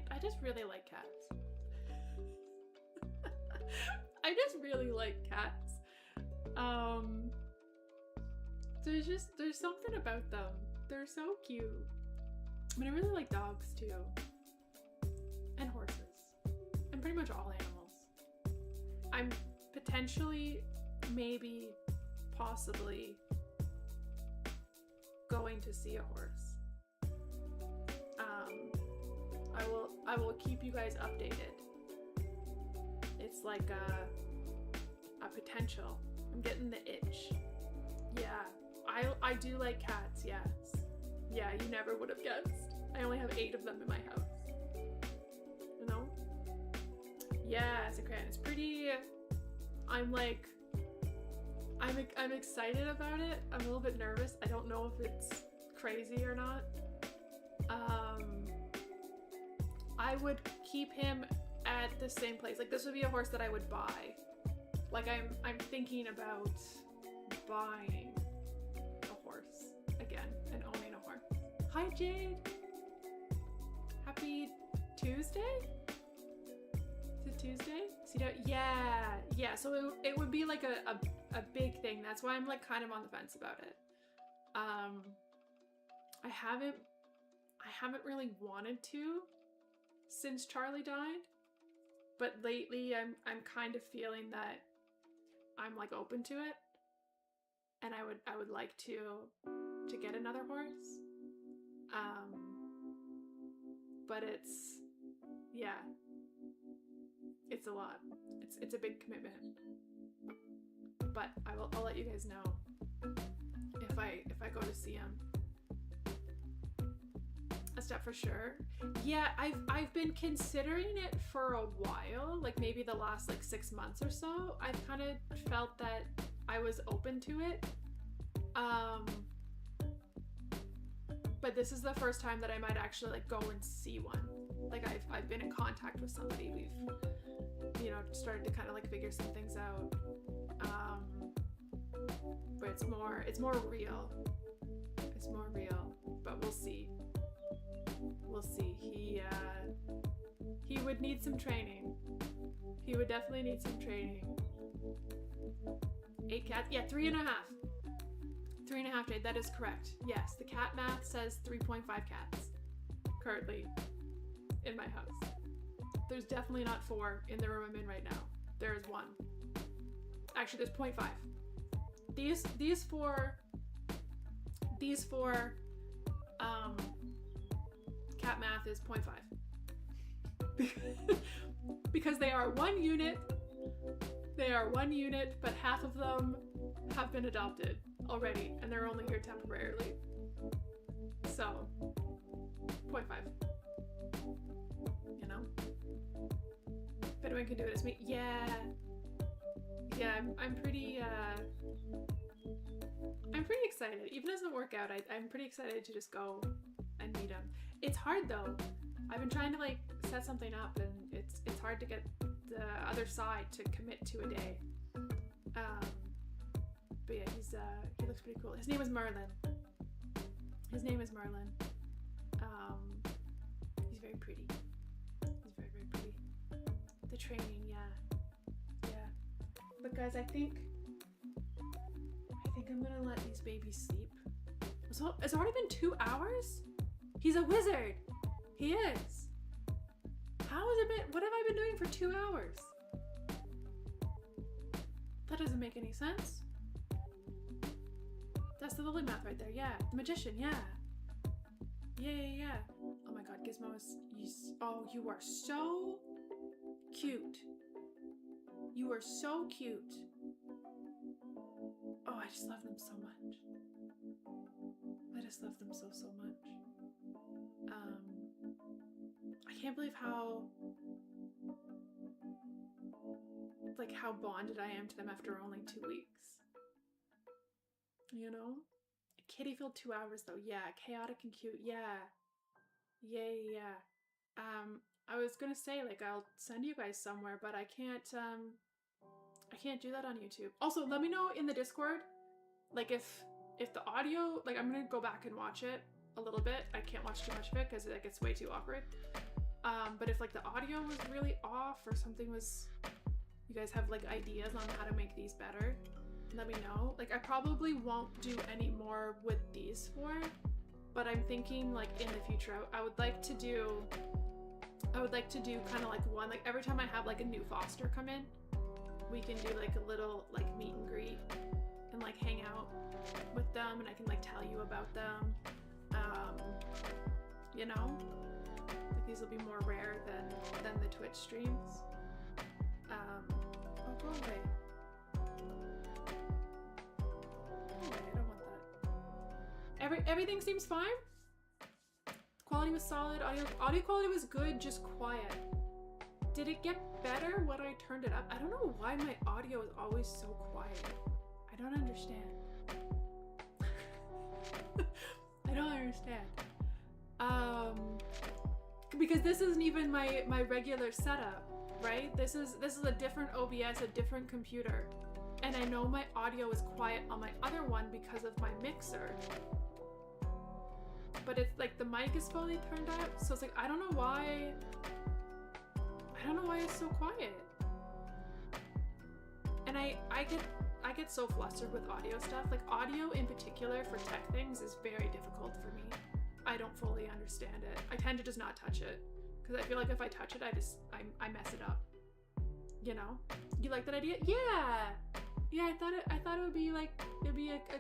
I just really like cats. I just really like cats. There's something about them. They're so cute. I mean, I really like dogs too. And horses. And pretty much all animals. I'm potentially, maybe, possibly going to see a horse. I will keep you guys updated. It's like a potential. I'm getting the itch. Yeah, I do like cats, yes. Yeah, you never would have guessed. I only have 8 of them in my house. You know? Yeah, it's a crayon. It's pretty, I'm excited about it. I'm a little bit nervous. I don't know if it's crazy or not. I would keep him at the same place. Like, this would be a horse that I would buy. Like, I'm thinking about buying a horse again and owning a horse. Hi, Jade. Happy Tuesday? Is it Tuesday? Yeah. So it would be like a big thing. That's why I'm like kind of on the fence about it. I haven't really wanted to since Charlie died, but lately I'm kind of feeling that I'm like open to it, and I would like to get another horse. But it's a lot. It's a big commitment. But I'll let you guys know if I go to see him. A step for sure. Yeah, I've been considering it for a while, like maybe the last like 6 months or so. I've kind of felt that I was open to it. But this is the first time that I might actually like go and see one. Like I've been in contact with somebody. We've, you know, started to kind of like figure some things out. But it's more real. It's more real, but we'll see. We'll see. He would need some training. He would definitely need some training. 8 cats? Yeah, 3.5. 3.5, Jade. That is correct. Yes, the cat math says 3.5 cats currently in my house. There's definitely not 4 in the room I'm in right now. There is 1. Actually, there's 0.5. These four cat math is 0.5 because they are one unit. They are one unit, but half of them have been adopted already, and they're only here temporarily. So 0.5, you know? If anyone can do it, it's me. Yeah, I'm pretty excited. Even if it doesn't work out, I'm pretty excited to just go and meet him. It's hard though. I've been trying to like set something up, and it's hard to get the other side to commit to a day. But yeah, he looks pretty cool. His name is Merlin. He's very pretty. He's very, very pretty. The training, yeah. But guys, I think I'm gonna let these babies sleep. So it's already been 2 hours? He's a wizard. He is. How has it been? What have I been doing for 2 hours? That doesn't make any sense. That's the lily math right there. Yeah, the magician. Yeah. Oh my God, Gizmo is. Oh, you are so cute. You are so cute. Oh, I just love them so much. I just love them so much. I can't believe how bonded I am to them after only 2 weeks. You know? Kitty filled 2 hours though. Yeah, chaotic and cute. Yeah. I was gonna say like I'll send you guys somewhere, but I can't do that on YouTube. Also, let me know in the Discord, like if the audio, like I'm gonna go back and watch it a little bit. I can't watch too much of it because it gets way too awkward. But if like the audio was really off or something was, you guys have like ideas on how to make these better, let me know. Like I probably won't do any more with these four, but I'm thinking like in the future, I would like to do kind of like one, like every time I have like a new foster come in, we can do like a little like meet and greet and like hang out with them, and I can like tell you about them. You know, like these will be more rare than the Twitch streams. Oh, go away. I don't want that. Everything seems fine. Quality was solid. Audio quality was good, just quiet. Did it get better when I turned it up? I don't know why my audio is always so quiet. I don't understand. I don't understand. Because this isn't even my regular setup, right? This is a different OBS, a different computer. And I know my audio is quiet on my other one because of my mixer. But it's like the mic is fully turned up, so it's like I don't know why it's so quiet. And I get so flustered with audio stuff. Like audio in particular for tech things is very difficult for me. I don't fully understand it. I tend to just not touch it because I feel like if I touch it, I mess it up. You know? You like that idea? Yeah, I thought it would be like a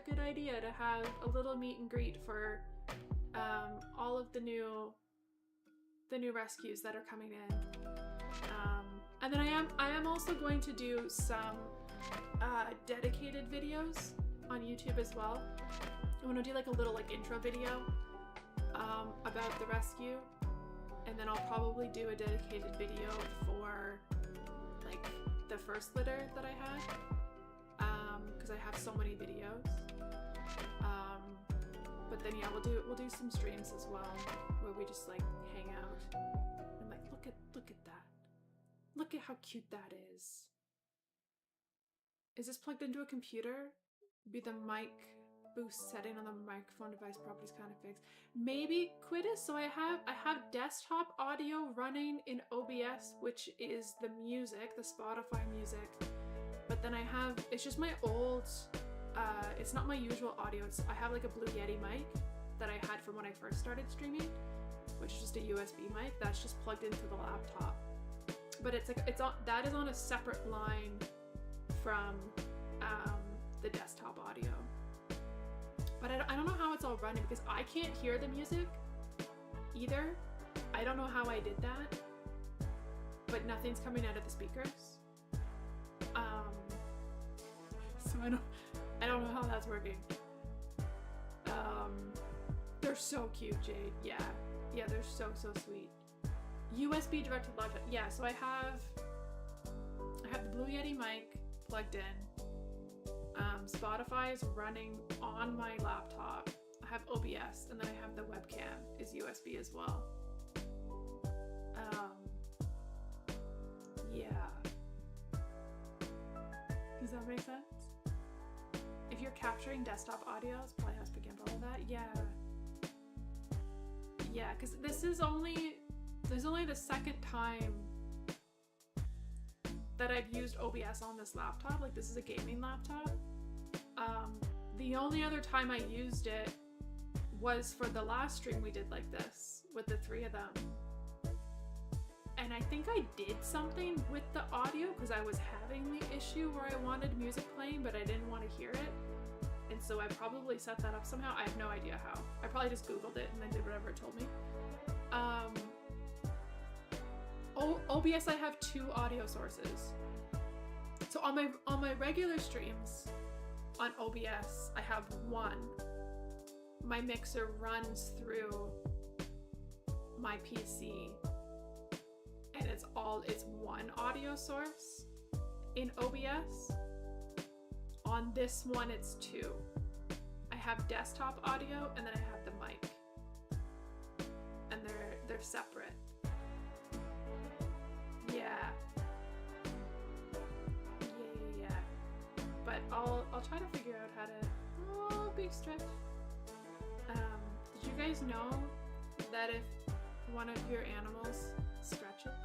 good idea to have a little meet and greet for all of the new rescues that are coming in. And then I am also going to do some dedicated videos on YouTube as well. I want to do like a little like intro video about the rescue, and then I'll probably do a dedicated video for like the first litter that I had, because I have so many videos. But then yeah, we'll do some streams as well where we just like hang out and like look at that. Look at how cute that is. Is this plugged into a computer? Be the mic boost setting on the microphone device properties kind of fixed. Maybe Kitten. So I have desktop audio running in OBS, which is the music, the Spotify music. But then it's just my old, it's not my usual audio. I have like a Blue Yeti mic that I had from when I first started streaming, which is just a USB mic that's just plugged into the laptop. But that is on a separate line from the desktop audio. But I don't know how it's all running because I can't hear the music either. I don't know how I did that, but nothing's coming out of the speakers. So I don't know how that's working. They're so cute, Jade. Yeah. Yeah, they're so sweet. USB direct to laptop. Yeah, so I have the Blue Yeti mic plugged in. Spotify is running on my laptop. I have OBS, and then I have the webcam is USB as well. Yeah. Does that make sense? If you're capturing desktop audio, it probably has to begin all of that. Yeah. Yeah, because this is only the second time that I've used OBS on this laptop. Like, this is a gaming laptop. The only other time I used it was for the last stream we did like this with the 3 of them. And I think I did something with the audio because I was having the issue where I wanted music playing but I didn't want to hear it. And so I probably set that up somehow. I have no idea how. I probably just Googled it and then did whatever it told me. OBS, I have 2 audio sources. So on my regular streams on OBS, I have 1. My mixer runs through my PC and it's 1 audio source in OBS. On this one, it's 2. I have desktop audio and then I have the mic, and they're separate. Yeah. But I'll try to figure out how to. Oh, big stretch. Did you guys know that if one of your animals stretches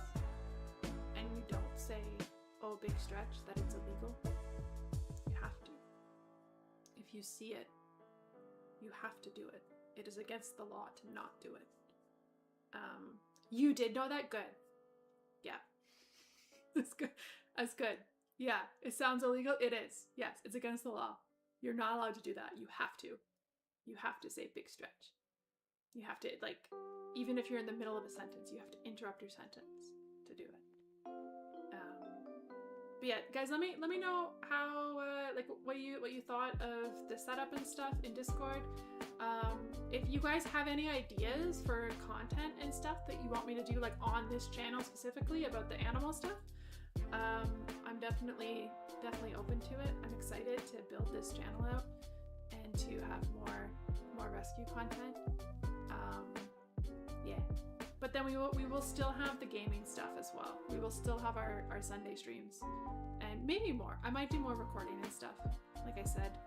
and you don't say, "Oh, big stretch," that it's illegal? You have to. If you see it, you have to do it. It is against the law to not do it. You did know that? Good. Yeah. That's good. That's good. Yeah, it sounds illegal. It is. Yes, it's against the law. You're not allowed to do that. You have to. You have to say big stretch. You have to, like, even if you're in the middle of a sentence, you have to interrupt your sentence to do it. But yeah, guys, let me know how like what you thought of the setup and stuff in Discord. If you guys have any ideas for content and stuff that you want me to do, like on this channel specifically about the animal stuff, I'm definitely open to it. I'm excited to build this channel out and to have more rescue content. Yeah, but then we will still have the gaming stuff as well. We will still have our Sunday streams and maybe more. I might do more recording and stuff, like I said.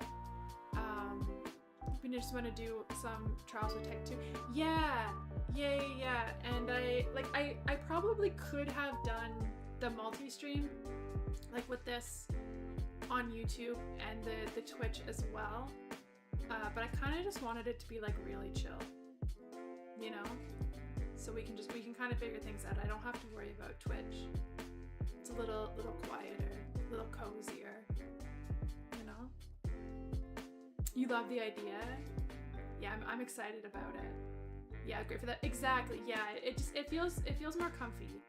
We just want to do some trials with Tech 2. Yeah. And I probably could have done the multi-stream like with this on YouTube and the Twitch as well, but I kind of just wanted it to be like really chill, you know, so we can kind of figure things out. I don't have to worry about Twitch. It's a little quieter, a little cozier, you know. You love the idea? Yeah, I'm excited about it. Yeah, great for that. Exactly. Yeah, it feels more comfy.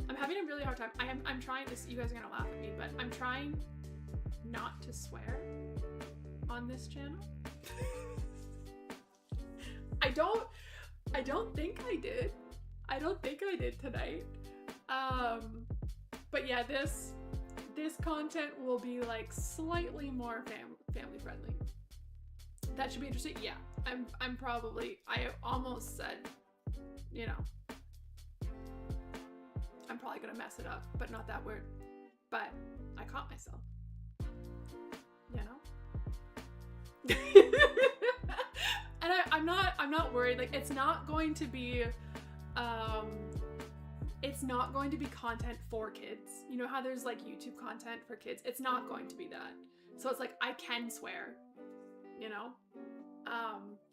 I'm having a really hard time. I'm trying this. You guys are gonna laugh at me, but I'm trying not to swear on this channel. I don't think I did. I don't think I did tonight. But yeah, this content will be like slightly more family friendly. That should be interesting. Yeah, I'm probably. I almost said, you know, I'm probably gonna mess it up, but not that word. But I caught myself. You know? And I'm not worried. Like, it's not going to be content for kids. You know how there's like YouTube content for kids? It's not going to be that. So it's like I can swear, you know?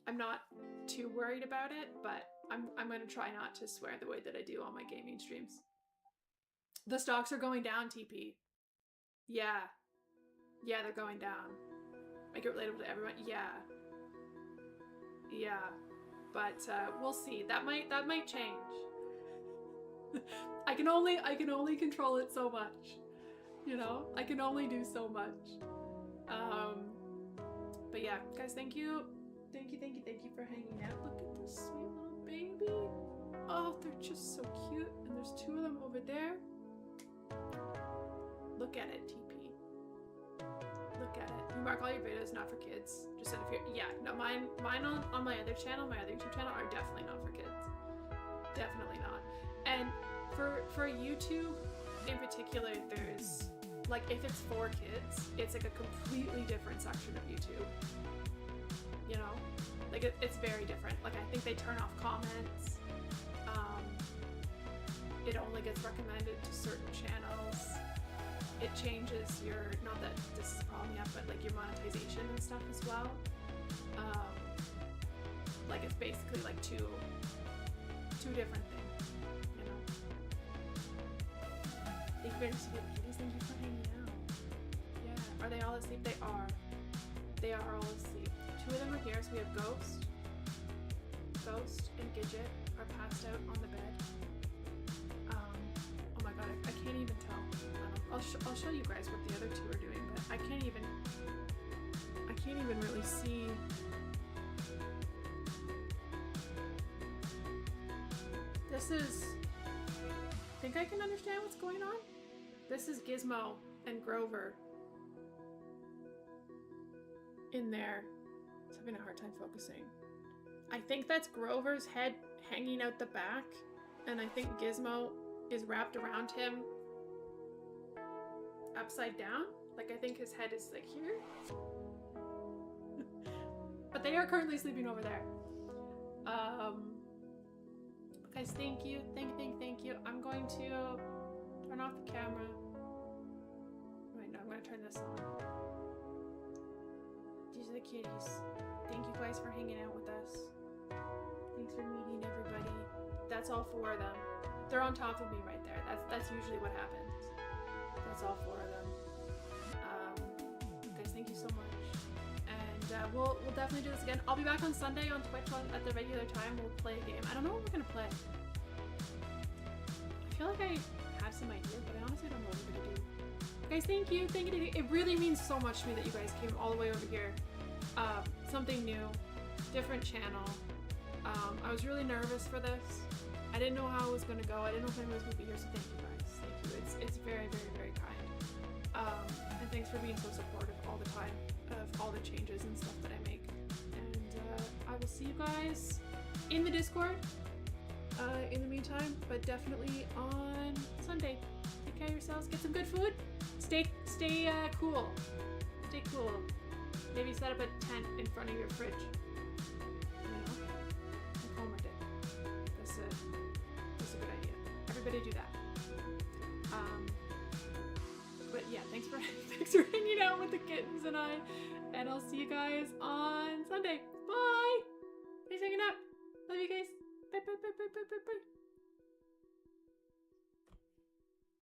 I'm not too worried about it, but I'm gonna try not to swear the way that I do on my gaming streams. The stocks are going down, TP. Yeah, they're going down. Make it relatable to everyone. Yeah, but we'll see. That might change. I can only control it so much. You know, I can only do so much. But yeah, guys, thank you Thank you for hanging out. Look at this sweet little baby. Oh, they're just so cute. And there's two of them over there. Look at it, TP. Look at it. You mark all your videos not for kids. Just said if you're, yeah, no, mine on my other channel, my other YouTube channel, are definitely not for kids. Definitely not. And for YouTube in particular, there's like, if it's for kids, it's like a completely different section of YouTube. You know, like it's very different. Like I think they turn off comments. It only gets recommended to certain channels. It changes your, not that this is a problem yet, but like your monetization and stuff as well. Like it's basically like two different things, you know. Thank you very much for the kitties. Thank you for hanging out. Yeah, are they all asleep? They are. They are all asleep. Two of them are here, so we have Ghost and Gidget are passed out on the bed. Oh my god, I can't even tell. I'll show you guys what the other two are doing, but I can't even really see. This is, I think I can understand what's going on. This is Gizmo and Grover in there. It's having a hard time focusing. I think that's Grover's head hanging out the back, and I think Gizmo is wrapped around him upside down. Like I think his head is like here. But they are currently sleeping over there. Guys, thank you. Thank you. I'm going to turn off the camera. Wait, no, I'm going to turn this on. These are the kitties. Thank you guys for hanging out with us. Thanks for meeting everybody. That's all four of them. They're on top of me right there. That's usually what happens. That's all four of them. Guys, thank you so much. And we'll definitely do this again. I'll be back on Sunday on Twitch at the regular time. We'll play a game. I don't know what we're gonna play. I feel like I have some ideas, but I honestly don't know what we're gonna do. Guys, thank you. It really means so much to me that you guys came all the way over here. Something new, different channel. I was really nervous for this. I didn't know how it was gonna go. I didn't know if anyone was gonna be here, so thank you guys. Thank you. It's very, very, very kind. And thanks for being so supportive all the time of all the changes and stuff that I make. And I will see you guys in the Discord in the meantime, but definitely on Sunday. Take care of yourselves. Get some good food. Stay cool. Stay cool. Maybe set up a tent in front of your fridge. You know? Like Homer did. That's a good idea. Everybody do that. But yeah, thanks for hanging out with the kittens and I. And I'll see you guys on Sunday. Bye! Thanks for hanging out. Love you guys. Bye.